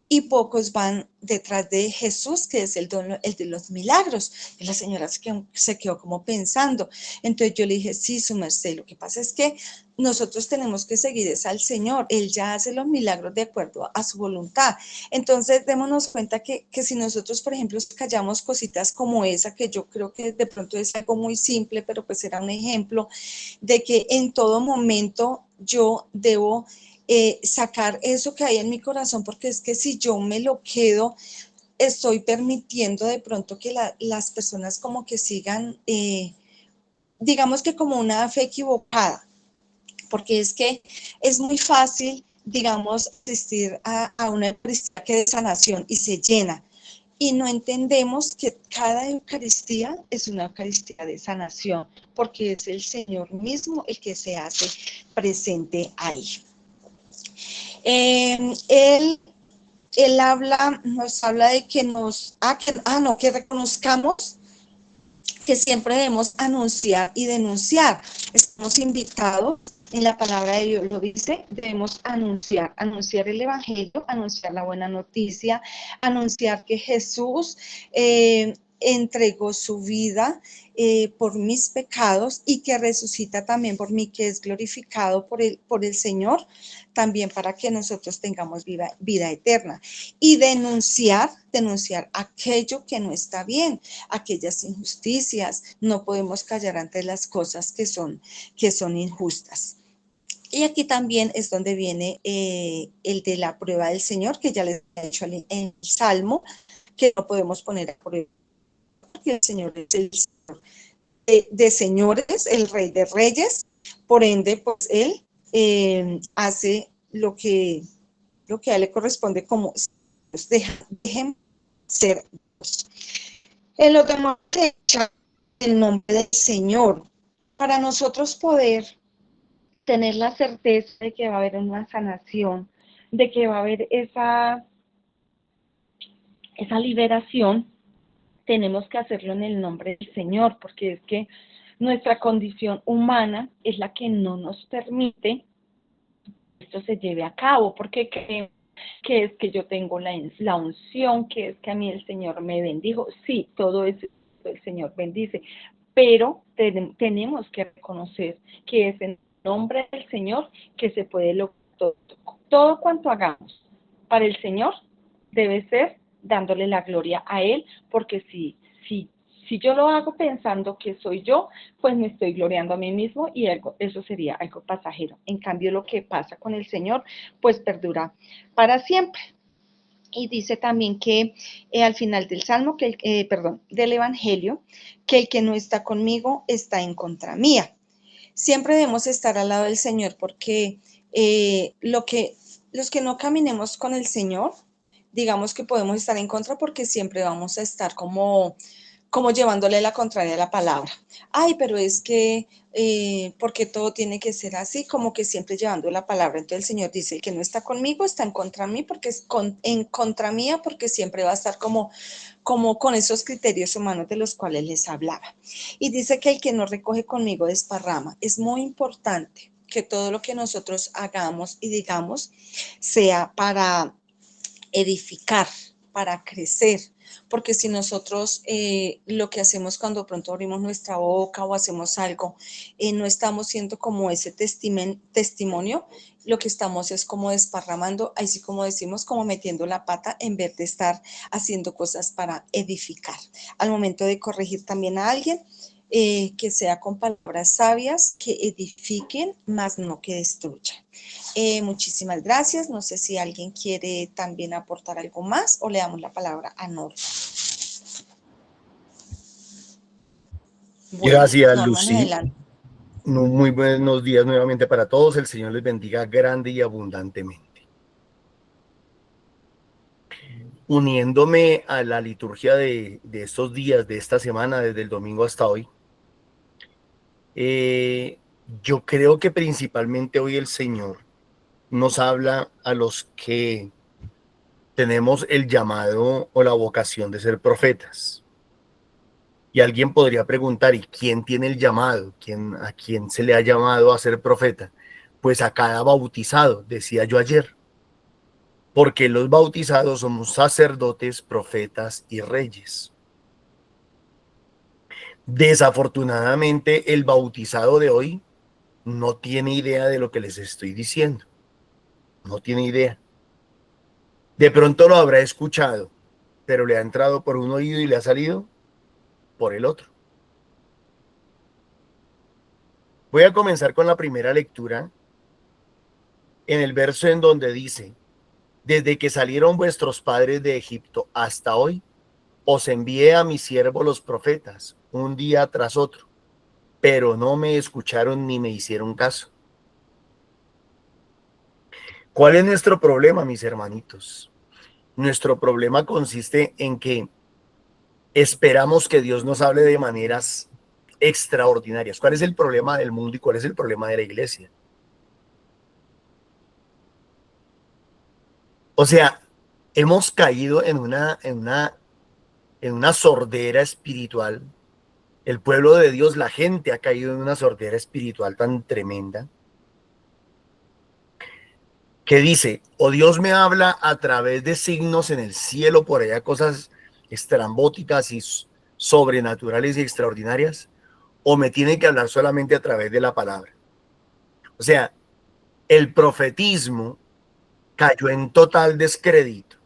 y pocos van detrás de Jesús, que es el de los milagros. Y la señora se quedó como pensando. Entonces yo le dije, sí, su merced, lo que pasa es que nosotros tenemos que seguir es al Señor. Él ya hace los milagros de acuerdo a su voluntad. Entonces démonos cuenta que si nosotros, por ejemplo, callamos cositas como esa, que yo creo que de pronto es algo muy simple, pero pues era un ejemplo de que en todo momento yo debo sacar eso que hay en mi corazón, porque es que si yo me lo quedo, estoy permitiendo de pronto que las personas como que sigan, digamos que como una fe equivocada, porque es que es muy fácil, digamos, asistir a una Eucaristía que de sanación y se llena, y no entendemos que cada Eucaristía es una Eucaristía de sanación, porque es el Señor mismo el que se hace presente ahí. Él él nos habla de que que reconozcamos que siempre debemos anunciar y denunciar. Estamos invitados, en la palabra de Dios lo dice, debemos anunciar el evangelio, anunciar la buena noticia, anunciar que Jesús entregó su vida por mis pecados y que resucita también por mí, que es glorificado por el Señor, también para que nosotros tengamos vida eterna. Y denunciar aquello que no está bien, aquellas injusticias. No podemos callar ante las cosas que son injustas. Y aquí también es donde viene el de la prueba del Señor, que ya les he dicho en el Salmo, que no podemos poner a prueba, porque el Señor es el Señor de señores, el Rey de reyes. Por ende, pues Él hace lo que a Él le corresponde como dejen ser Dios. En lo demás, el nombre del Señor, para nosotros poder tener la certeza de que va a haber una sanación, de que va a haber esa liberación, tenemos que hacerlo en el nombre del Señor, porque es que nuestra condición humana es la que no nos permite que esto se lleve a cabo, porque creemos que es que yo tengo la unción, que es que a mí el Señor me bendijo. Sí, todo eso el Señor bendice, pero tenemos que reconocer que es en nombre del Señor que se puede lograr todo cuanto hagamos para el Señor debe ser dándole la gloria a Él, porque si yo lo hago pensando que soy yo, pues me estoy gloriando a mí mismo y eso sería algo pasajero. En cambio, lo que pasa con el Señor, pues perdura para siempre. Y dice también que al final del Salmo, del Evangelio, que el que no está conmigo está en contra mía. Siempre debemos estar al lado del Señor, porque los que no caminemos con el Señor, digamos que podemos estar en contra, porque siempre vamos a estar como llevándole la contraria a la palabra. Ay, pero es que, porque todo tiene que ser así, como que siempre llevando la palabra. Entonces el Señor dice, el que no está conmigo está en contra mí, porque es en contra mía, porque siempre va a estar como con esos criterios humanos de los cuales les hablaba. Y dice que el que no recoge conmigo desparrama. Es muy importante que todo lo que nosotros hagamos y digamos sea para edificar, para crecer, porque si nosotros lo que hacemos cuando pronto abrimos nuestra boca o hacemos algo, no estamos siendo como ese testimonio, lo que estamos es como desparramando, así como decimos, como metiendo la pata en vez de estar haciendo cosas para edificar. Al momento de corregir también a alguien, que sea con palabras sabias, que edifiquen, más no que destruyan. Muchísimas gracias. No sé si alguien quiere también aportar algo más o le damos la palabra a Norma. Bueno, gracias, Norma, Lucy. Adelante. Muy buenos días nuevamente para todos. El Señor les bendiga grande y abundantemente. Uniéndome a la liturgia de estos días, de esta semana, desde el domingo hasta hoy, yo creo que principalmente hoy el Señor nos habla a los que tenemos el llamado o la vocación de ser profetas. Y alguien podría preguntar, ¿y quién tiene el llamado? ¿A quién se le ha llamado a ser profeta? Pues a cada bautizado, decía yo ayer. Porque los bautizados somos sacerdotes, profetas y reyes. Desafortunadamente, el bautizado de hoy no tiene idea de lo que les estoy diciendo. No tiene idea. De pronto lo habrá escuchado, pero le ha entrado por un oído y le ha salido por el otro. Voy a comenzar con la primera lectura en el verso en donde dice: desde que salieron vuestros padres de Egipto hasta hoy, os envié a mis siervos los profetas, un día tras otro, pero no me escucharon ni me hicieron caso. ¿Cuál es nuestro problema, mis hermanitos? Nuestro problema consiste en que esperamos que Dios nos hable de maneras extraordinarias. ¿Cuál es el problema del mundo y cuál es el problema de la iglesia? O sea, hemos caído en una sordera espiritual. El pueblo de Dios, la gente ha caído en una sordera espiritual tan tremenda que dice, o Dios me habla a través de signos en el cielo, por allá cosas estrambóticas y sobrenaturales y extraordinarias, o me tiene que hablar solamente a través de la palabra. O sea, el profetismo cayó en total descrédito.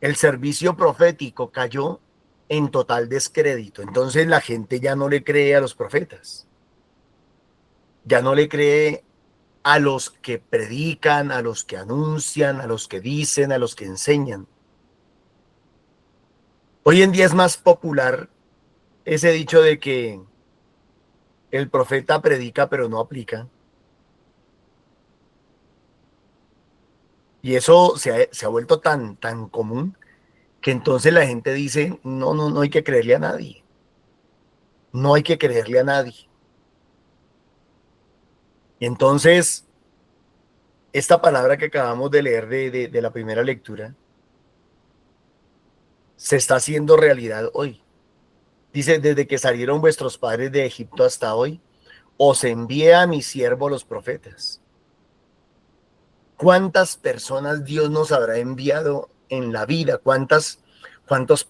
El servicio profético cayó en total descrédito. Entonces la gente ya no le cree a los profetas. Ya no le cree a los que predican, a los que anuncian, a los que dicen, a los que enseñan. Hoy en día es más popular ese dicho de que el profeta predica pero no aplica. Y eso se ha vuelto tan común que entonces la gente dice, no hay que creerle a nadie. No hay que creerle a nadie. Y entonces, esta palabra que acabamos de leer de la primera lectura, se está haciendo realidad hoy. Dice, desde que salieron vuestros padres de Egipto hasta hoy, os envié a mi siervo los profetas. ¿Cuántas personas Dios nos habrá enviado en la vida? ¿Cuántos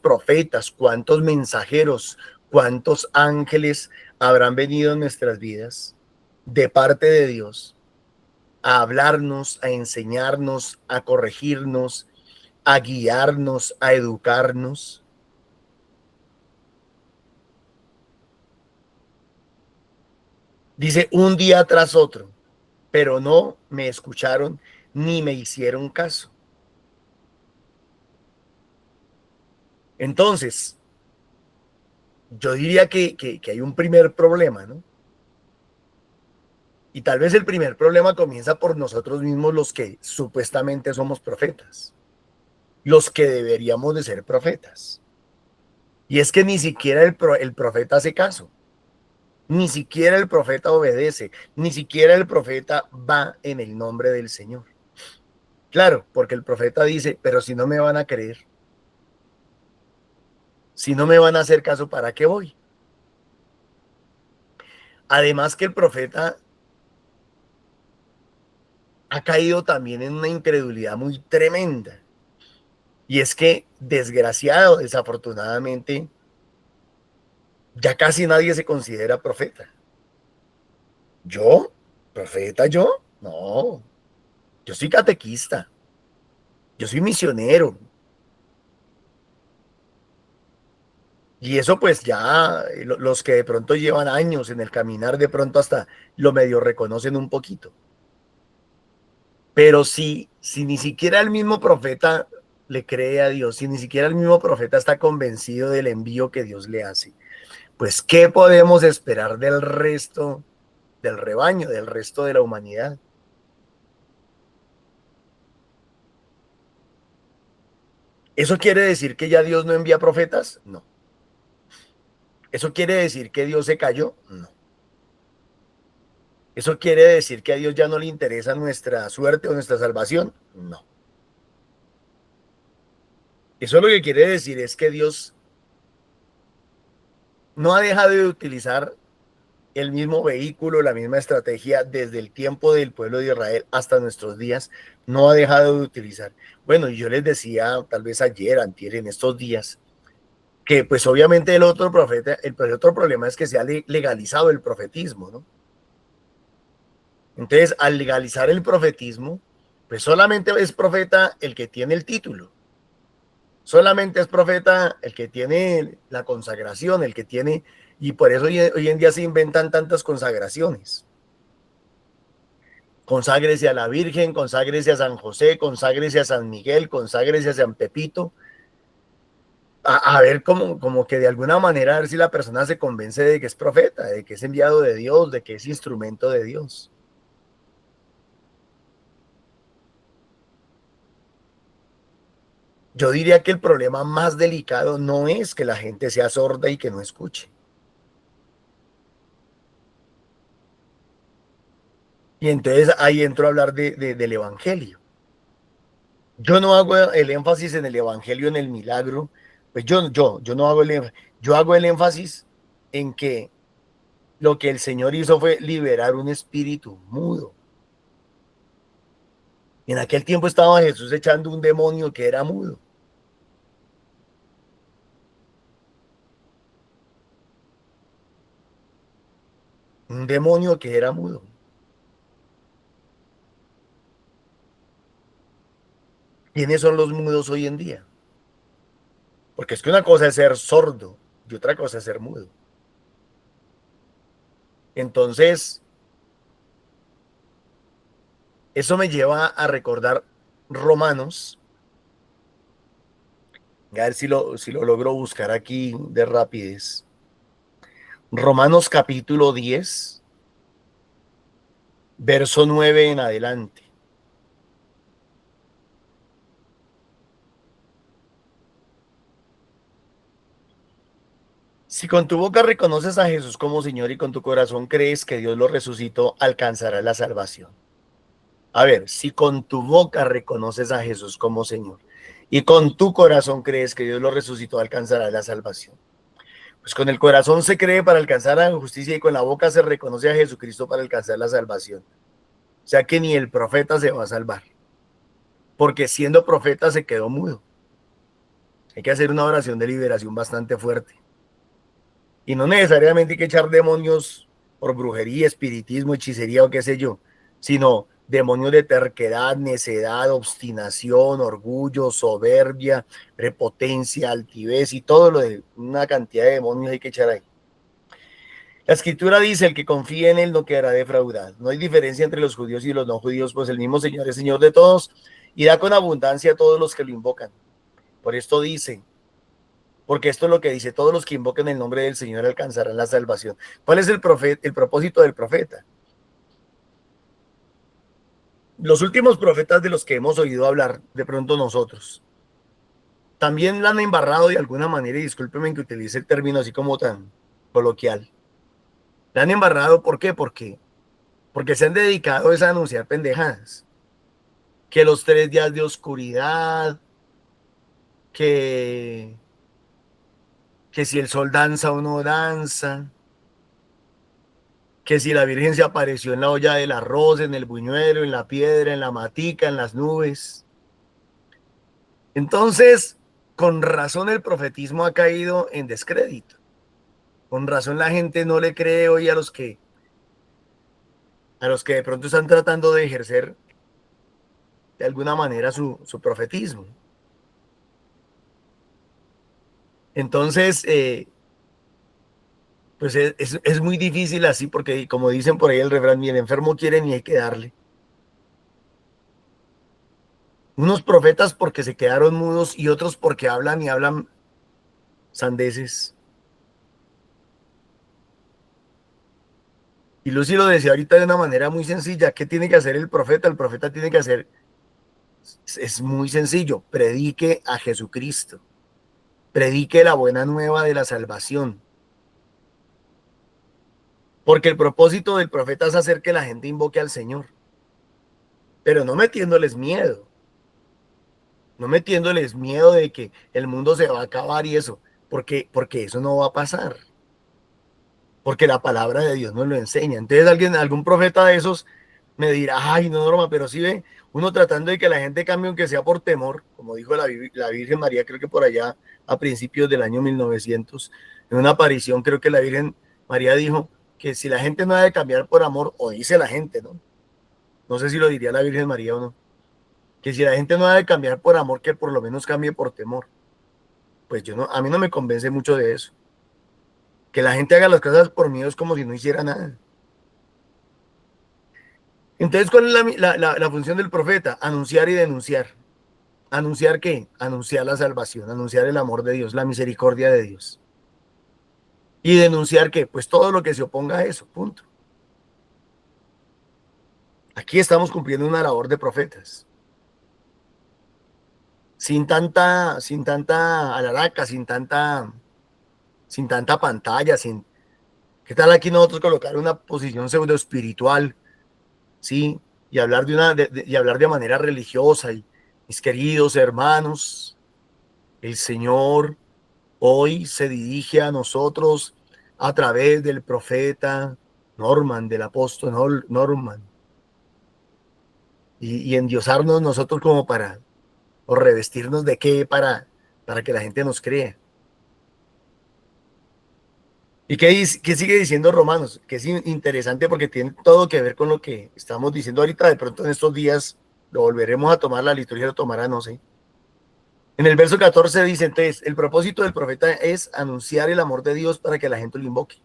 profetas, cuántos mensajeros, cuántos ángeles habrán venido en nuestras vidas de parte de Dios a hablarnos, a enseñarnos, a corregirnos, a guiarnos, a educarnos? Dice, un día tras otro, pero no me escucharon ni me hicieron caso. Entonces, yo diría que hay un primer problema, ¿no? Y tal vez el primer problema comienza por nosotros mismos, los que supuestamente somos profetas, los que deberíamos de ser profetas. Y es que ni siquiera el profeta hace caso, ni siquiera el profeta obedece, ni siquiera el profeta va en el nombre del Señor. Claro, porque el profeta dice, pero si no me van a creer, si no me van a hacer caso, ¿para qué voy? Además que el profeta ha caído también en una incredulidad muy tremenda. Y es que, desgraciado, desafortunadamente, ya casi nadie se considera profeta. ¿Yo? ¿Profeta yo? No, yo soy catequista, yo soy misionero. Y eso pues ya los que de pronto llevan años en el caminar de pronto hasta lo medio reconocen un poquito. Pero si ni siquiera el mismo profeta le cree a Dios, si ni siquiera el mismo profeta está convencido del envío que Dios le hace, pues ¿qué podemos esperar del resto del rebaño, del resto de la humanidad? ¿Eso quiere decir que ya Dios no envía profetas? No. ¿Eso quiere decir que Dios se cayó? No. ¿Eso quiere decir que a Dios ya no le interesa nuestra suerte o nuestra salvación? No. Eso lo que quiere decir es que Dios no ha dejado de utilizar el mismo vehículo, la misma estrategia desde el tiempo del pueblo de Israel hasta nuestros días, no ha dejado de utilizar. Bueno, y yo les decía, tal vez ayer, antier, en estos días, que pues obviamente el otro problema es que se ha legalizado el profetismo, ¿no? Entonces, al legalizar el profetismo, pues solamente es profeta el que tiene el título. Solamente es profeta el que tiene la consagración, el que tiene, y por eso hoy en día se inventan tantas consagraciones. Conságrese a la Virgen, conságrese a San José, conságrese a San Miguel, conságrese a San Pepito. A ver como que de alguna manera a ver si la persona se convence de que es profeta, de que es enviado de Dios, de que es instrumento de Dios. Yo diría que el problema más delicado no es que la gente sea sorda y que no escuche. Y entonces ahí entro a hablar del Evangelio. Yo no hago el énfasis en el evangelio, en el milagro. Pues yo no hago el énfasis. Yo hago el énfasis en que lo que el Señor hizo fue liberar un espíritu mudo. En aquel tiempo estaba Jesús echando un demonio que era mudo. Un demonio que era mudo. ¿Quiénes son los mudos hoy en día? Porque es que una cosa es ser sordo y otra cosa es ser mudo. Entonces, eso me lleva a recordar Romanos. A ver si lo logro buscar aquí de rapidez. Romanos capítulo 10, verso 9 en adelante. Si con tu boca reconoces a Jesús como Señor y con tu corazón crees que Dios lo resucitó, alcanzarás la salvación. A ver, si con tu boca reconoces a Jesús como Señor y con tu corazón crees que Dios lo resucitó, alcanzarás la salvación. Pues con el corazón se cree para alcanzar la justicia y con la boca se reconoce a Jesucristo para alcanzar la salvación. O sea que ni el profeta se va a salvar, porque siendo profeta se quedó mudo. Hay que hacer una oración de liberación bastante fuerte. Y no necesariamente hay que echar demonios por brujería, espiritismo, hechicería o qué sé yo, sino demonios de terquedad, necedad, obstinación, orgullo, soberbia, prepotencia, altivez y todo lo de una cantidad de demonios hay que echar ahí. La escritura dice, el que confía en él no quedará defraudado. No hay diferencia entre los judíos y los no judíos, pues el mismo Señor es Señor de todos y da con abundancia a todos los que lo invocan. Por esto dice, porque esto es lo que dice, todos los que invoquen el nombre del Señor alcanzarán la salvación. ¿Cuál es el propósito del profeta? Los últimos profetas de los que hemos oído hablar, de pronto nosotros, también la han embarrado de alguna manera, y discúlpenme que utilice el término así como tan coloquial. La han embarrado, ¿por qué? Porque se han dedicado a anunciar pendejadas. Que los 3 días de oscuridad, que si el sol danza o no danza, que si la Virgen se apareció en la olla del arroz, en el buñuelo, en la piedra, en la matica, en las nubes. Entonces, con razón el profetismo ha caído en descrédito. Con razón la gente no le cree hoy a los que de pronto están tratando de ejercer de alguna manera su profetismo. Entonces, pues es muy difícil así porque, como dicen por ahí el refrán, ni el enfermo quiere ni hay que darle. Unos profetas porque se quedaron mudos y otros porque hablan y hablan sandeces. Y Lucy lo decía ahorita de una manera muy sencilla. ¿Qué tiene que hacer el profeta? El profeta tiene que hacer, es muy sencillo, predique a Jesucristo. Predique la buena nueva de la salvación. Porque el propósito del profeta es hacer que la gente invoque al Señor. Pero no metiéndoles miedo. No metiéndoles miedo de que el mundo se va a acabar y eso. Porque eso no va a pasar. Porque la palabra de Dios nos lo enseña. Entonces algún profeta de esos me dirá, ay, no, Norma, pero sí ve, uno tratando de que la gente cambie aunque sea por temor, como dijo la Virgen María, creo que por allá a principios del año 1900, en una aparición creo que la Virgen María dijo que si la gente no ha de cambiar por amor, o dice la gente, ¿no? No sé si lo diría la Virgen María o no, que si la gente no ha de cambiar por amor, que por lo menos cambie por temor. Pues a mí no me convence mucho de eso. Que la gente haga las cosas por miedo es como si no hiciera nada. Entonces, ¿cuál es la función del profeta? Anunciar y denunciar. ¿Anunciar qué? Anunciar la salvación, anunciar el amor de Dios, la misericordia de Dios. ¿Y denunciar qué? Pues todo lo que se oponga a eso, punto. Aquí estamos cumpliendo una labor de profetas. Sin tanta alaraca, sin tanta pantalla, ¿qué tal aquí nosotros colocar una posición pseudo espiritual, sí? Y hablar y hablar de manera religiosa y Mis queridos hermanos, el Señor hoy se dirige a nosotros a través del profeta Norman, del apóstol Norman, y endiosarnos nosotros como para, o revestirnos de qué para que la gente nos crea. ¿Y qué sigue diciendo Romanos? Que es interesante porque tiene todo que ver con lo que estamos diciendo ahorita. De pronto en estos días lo volveremos a tomar, la liturgia lo tomará, no sé. En el verso 14 dice, entonces, el propósito del profeta es anunciar el amor de Dios para que la gente lo invoque.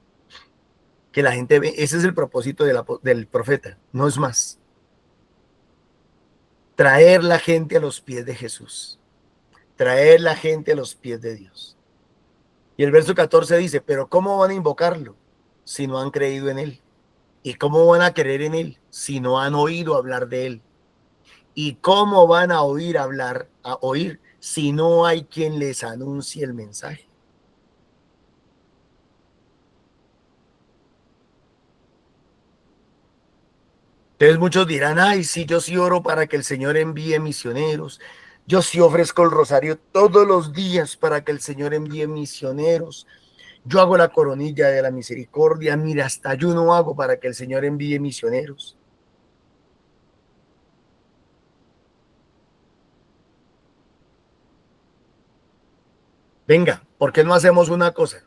Que la gente ve, ese es el propósito del profeta, no es más. Traer la gente a los pies de Jesús. Traer la gente a los pies de Dios. Y el verso 14 dice, pero ¿cómo van a invocarlo si no han creído en él? ¿Y cómo van a creer en él si no han oído hablar de él? ¿Y cómo van a oír si no hay quien les anuncie el mensaje? Entonces muchos dirán, ay, sí, yo sí oro para que el Señor envíe misioneros. Yo sí ofrezco el rosario todos los días para que el Señor envíe misioneros. Yo hago la coronilla de la misericordia. Mira, hasta ayuno hago para que el Señor envíe misioneros. Venga, ¿por qué no hacemos una cosa?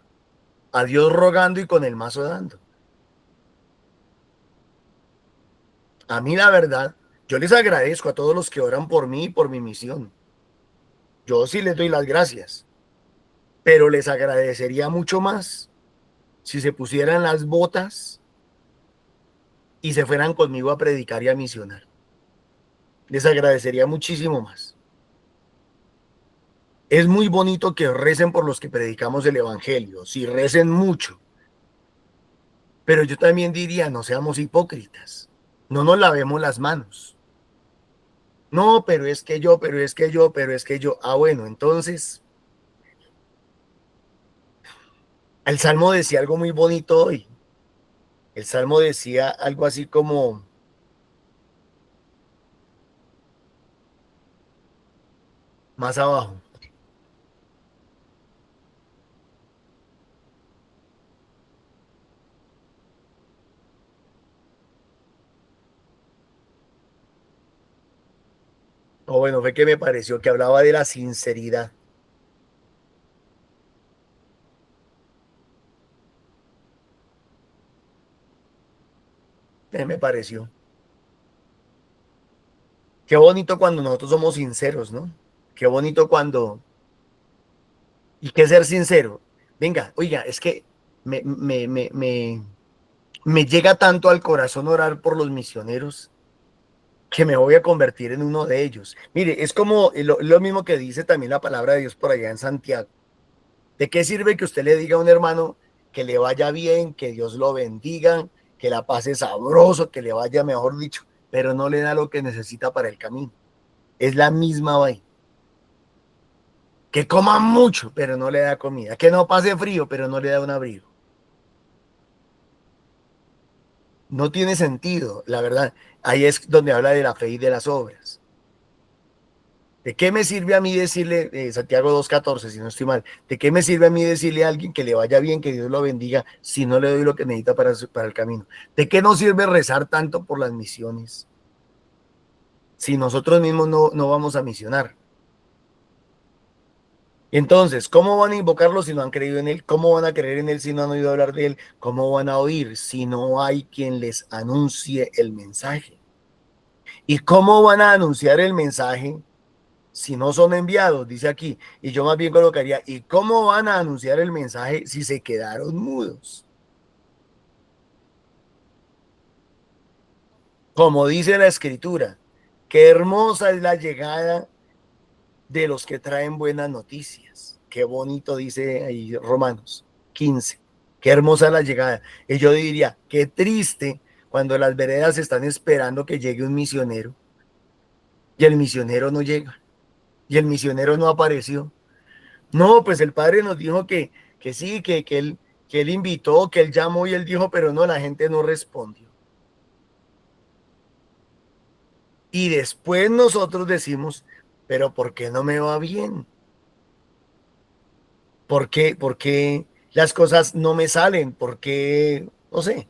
A Dios rogando y con el mazo dando. A mí la verdad, yo les agradezco a todos los que oran por mí y por mi misión. Yo sí les doy las gracias, pero les agradecería mucho más si se pusieran las botas y se fueran conmigo a predicar y a misionar. Les agradecería muchísimo más. Es muy bonito que recen por los que predicamos el evangelio, sí, recen mucho. Pero yo también diría, no seamos hipócritas, no nos lavemos las manos. No, pero es que yo. Ah, bueno, entonces, el Salmo decía algo muy bonito hoy. El Salmo decía algo así como, más abajo. O bueno, fue que me pareció que hablaba de la sinceridad. Me pareció. Qué bonito cuando nosotros somos sinceros, ¿no? Qué bonito cuando... ¿Y qué ser sincero? Venga, oiga, es que me llega tanto al corazón orar por los misioneros que me voy a convertir en uno de ellos. Mire, es como lo mismo que dice también la palabra de Dios por allá en Santiago. ¿De qué sirve que usted le diga a un hermano que le vaya bien, que Dios lo bendiga, que la pase sabroso, que le vaya mejor dicho, pero no le da lo que necesita para el camino? Es la misma vaina. Que coma mucho, pero no le da comida. Que no pase frío, pero no le da un abrigo. No tiene sentido, la verdad. Ahí es donde habla de la fe y de las obras. ¿De qué me sirve a mí decirle, Santiago 2:14, si no estoy mal, de qué me sirve a mí decirle a alguien que le vaya bien, que Dios lo bendiga, si no le doy lo que necesita para el camino? ¿De qué nos sirve rezar tanto por las misiones si nosotros mismos no vamos a misionar? Entonces, ¿cómo van a invocarlo si no han creído en él? ¿Cómo van a creer en él si no han oído hablar de él? ¿Cómo van a oír si no hay quien les anuncie el mensaje? ¿Y cómo van a anunciar el mensaje si no son enviados? Dice aquí. Y yo más bien colocaría, ¿y cómo van a anunciar el mensaje si se quedaron mudos? Como dice la Escritura, qué hermosa es la llegada de los que traen buenas noticias. Qué bonito dice ahí Romanos 15. Qué hermosa la llegada. Y yo diría, qué triste cuando las veredas están esperando que llegue un misionero y el misionero no llega y el misionero no apareció. No, pues el padre nos dijo que sí, que él invitó, que él llamó y él dijo, pero no, la gente no respondió. Y después nosotros decimos, pero ¿por qué no me va bien? ¿Por qué las cosas no me salen? ¿Por qué? No sé.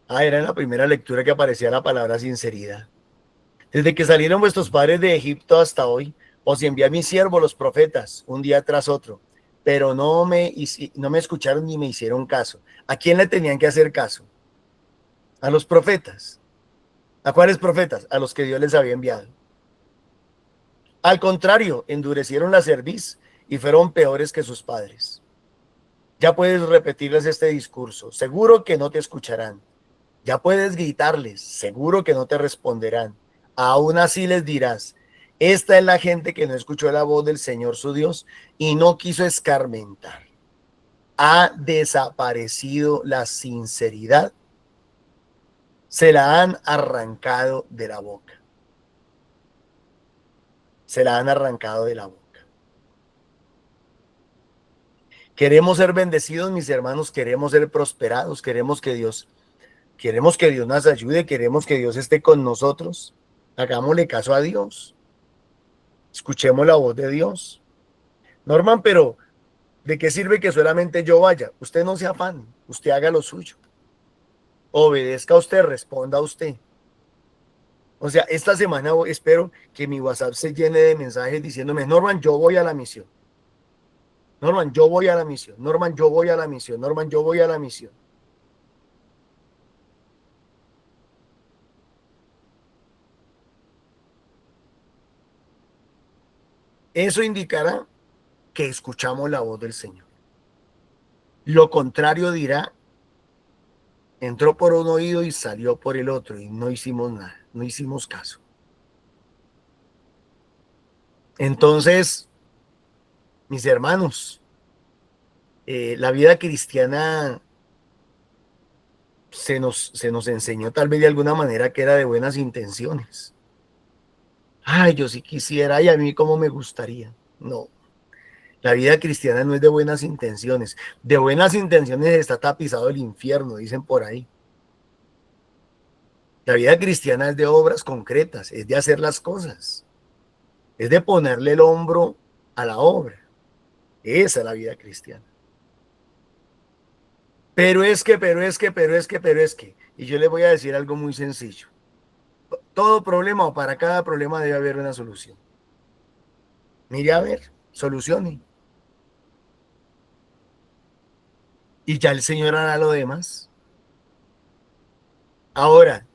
Era en la primera lectura que aparecía la palabra sinceridad. Desde que salieron vuestros padres de Egipto hasta hoy, os envié a mis siervos los profetas, un día tras otro, pero no me escucharon ni me hicieron caso. ¿A quién le tenían que hacer caso? A los profetas. ¿A cuáles profetas? A los que Dios les había enviado. Al contrario, endurecieron la cerviz y fueron peores que sus padres. Ya puedes repetirles este discurso, seguro que no te escucharán. Ya puedes gritarles, seguro que no te responderán. Aún así les dirás, esta es la gente que no escuchó la voz del Señor su Dios y no quiso escarmentar. Ha desaparecido la sinceridad, se la han arrancado de la boca. Se la han arrancado de la boca. Queremos ser bendecidos, mis hermanos, queremos ser prosperados, queremos que Dios nos ayude, queremos que Dios esté con nosotros. Hagámosle caso a Dios. Escuchemos la voz de Dios. Norman, pero ¿de qué sirve que solamente yo vaya? Usted no se afane, usted haga lo suyo. Obedezca a usted, responda a usted. O sea, esta semana espero que mi WhatsApp se llene de mensajes diciéndome, Norman, yo voy a la misión. Norman, yo voy a la misión. Norman, yo voy a la misión. Norman, yo voy a la misión. Eso indicará que escuchamos la voz del Señor. Lo contrario dirá, entró por un oído y salió por el otro y no hicimos nada, no hicimos caso. Entonces, mis hermanos, la vida cristiana se nos enseñó tal vez de alguna manera que era de buenas intenciones. Ay, yo sí quisiera, y a mí cómo me gustaría. No, la vida cristiana no es de buenas intenciones. De buenas intenciones está tapizado el infierno, dicen por ahí. La vida cristiana es de obras concretas, es de hacer las cosas. Es de ponerle el hombro a la obra. Esa es la vida cristiana. Pero es que. Y yo le voy a decir algo muy sencillo. Todo problema o para cada problema debe haber una solución. Mire a ver, solucione. Y ya el Señor hará lo demás. Ahora,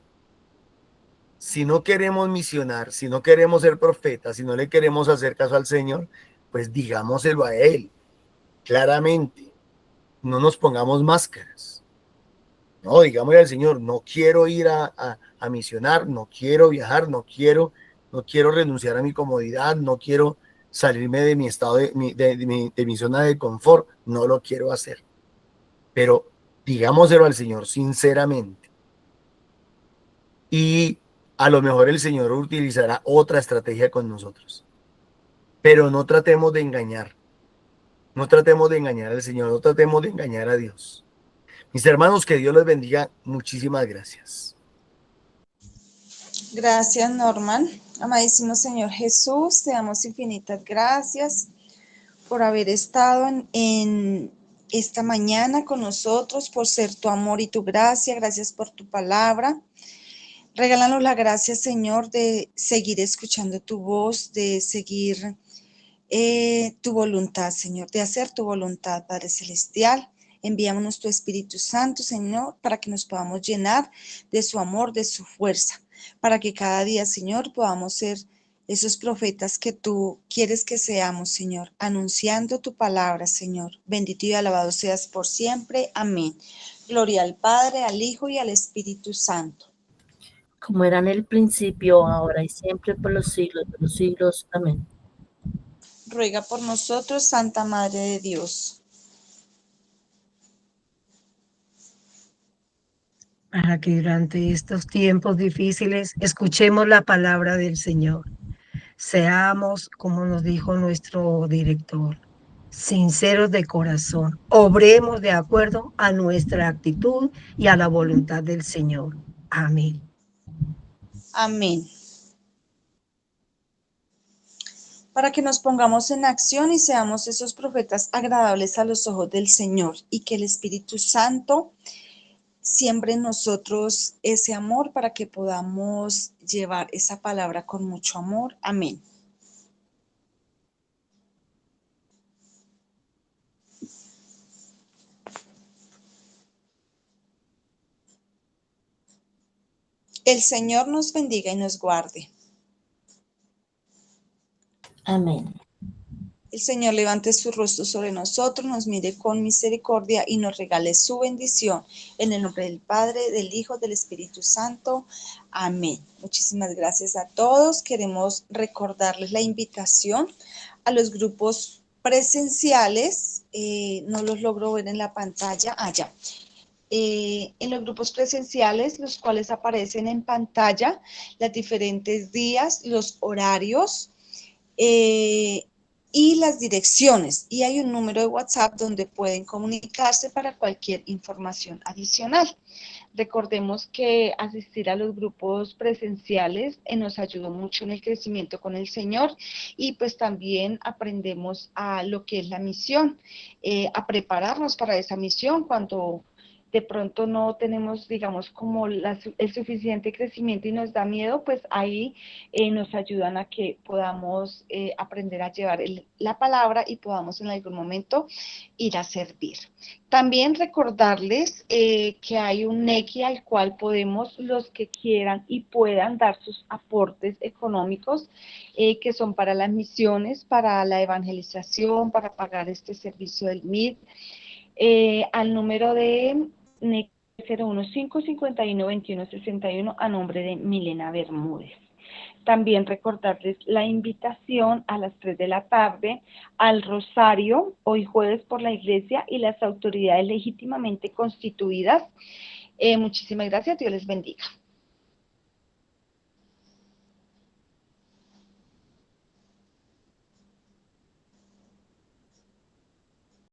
si no queremos misionar, si no queremos ser profetas, si no le queremos hacer caso al Señor, pues digámoselo a Él, claramente. No nos pongamos máscaras. No, digámosle al Señor, no quiero ir a misionar, no quiero viajar, no quiero renunciar a mi comodidad, no quiero salirme de mi estado, de mi zona de confort, no lo quiero hacer. Pero digámoselo al Señor sinceramente. Y a lo mejor el Señor utilizará otra estrategia con nosotros. Pero no tratemos de engañar. No tratemos de engañar al Señor, no tratemos de engañar a Dios. Mis hermanos, que Dios les bendiga. Muchísimas gracias. Gracias, Norman. Amadísimo Señor Jesús, te damos infinitas gracias por haber estado en esta mañana con nosotros, por ser tu amor y tu gracia. Gracias por tu palabra. Regálanos la gracia, Señor, de seguir escuchando tu voz, de seguir tu voluntad, Señor, de hacer tu voluntad, Padre Celestial. Envíanos tu Espíritu Santo, Señor, para que nos podamos llenar de su amor, de su fuerza, para que cada día, Señor, podamos ser esos profetas que tú quieres que seamos, Señor, anunciando tu palabra, Señor. Bendito y alabado seas por siempre. Amén. Gloria al Padre, al Hijo y al Espíritu Santo. Como era en el principio, ahora y siempre, por los siglos de los siglos. Amén. Ruega por nosotros, Santa Madre de Dios. Para que durante estos tiempos difíciles escuchemos la palabra del Señor. Seamos, como nos dijo nuestro director, sinceros de corazón. Obremos de acuerdo a nuestra actitud y a la voluntad del Señor. Amén. Amén. Para que nos pongamos en acción y seamos esos profetas agradables a los ojos del Señor y que el Espíritu Santo siembre en nosotros ese amor para que podamos llevar esa palabra con mucho amor. Amén. El Señor nos bendiga y nos guarde. Amén. El Señor levante su rostro sobre nosotros, nos mire con misericordia y nos regale su bendición. En el nombre del Padre, del Hijo, del Espíritu Santo. Amén. Muchísimas gracias a todos. Queremos recordarles la invitación a los grupos presenciales. No los logro ver en la pantalla. Allá. En los grupos presenciales, los cuales aparecen en pantalla, los diferentes días, los horarios, y las direcciones, y hay un número de WhatsApp donde pueden comunicarse para cualquier información adicional. Recordemos que asistir a los grupos presenciales nos ayudó mucho en el crecimiento con el Señor y pues también aprendemos a lo que es la misión, a prepararnos para esa misión cuando de pronto no tenemos, digamos, como el suficiente crecimiento y nos da miedo, pues ahí nos ayudan a que podamos aprender a llevar la palabra y podamos en algún momento ir a servir. También recordarles que hay un NECI al cual podemos, los que quieran y puedan, dar sus aportes económicos que son para las misiones, para la evangelización, para pagar este servicio del MID, al número de NEC 015-51-21-61 a nombre de Milena Bermúdez. También recordarles la invitación a las 3 de la tarde al Rosario, hoy jueves por la Iglesia y las autoridades legítimamente constituidas. Muchísimas gracias, Dios les bendiga.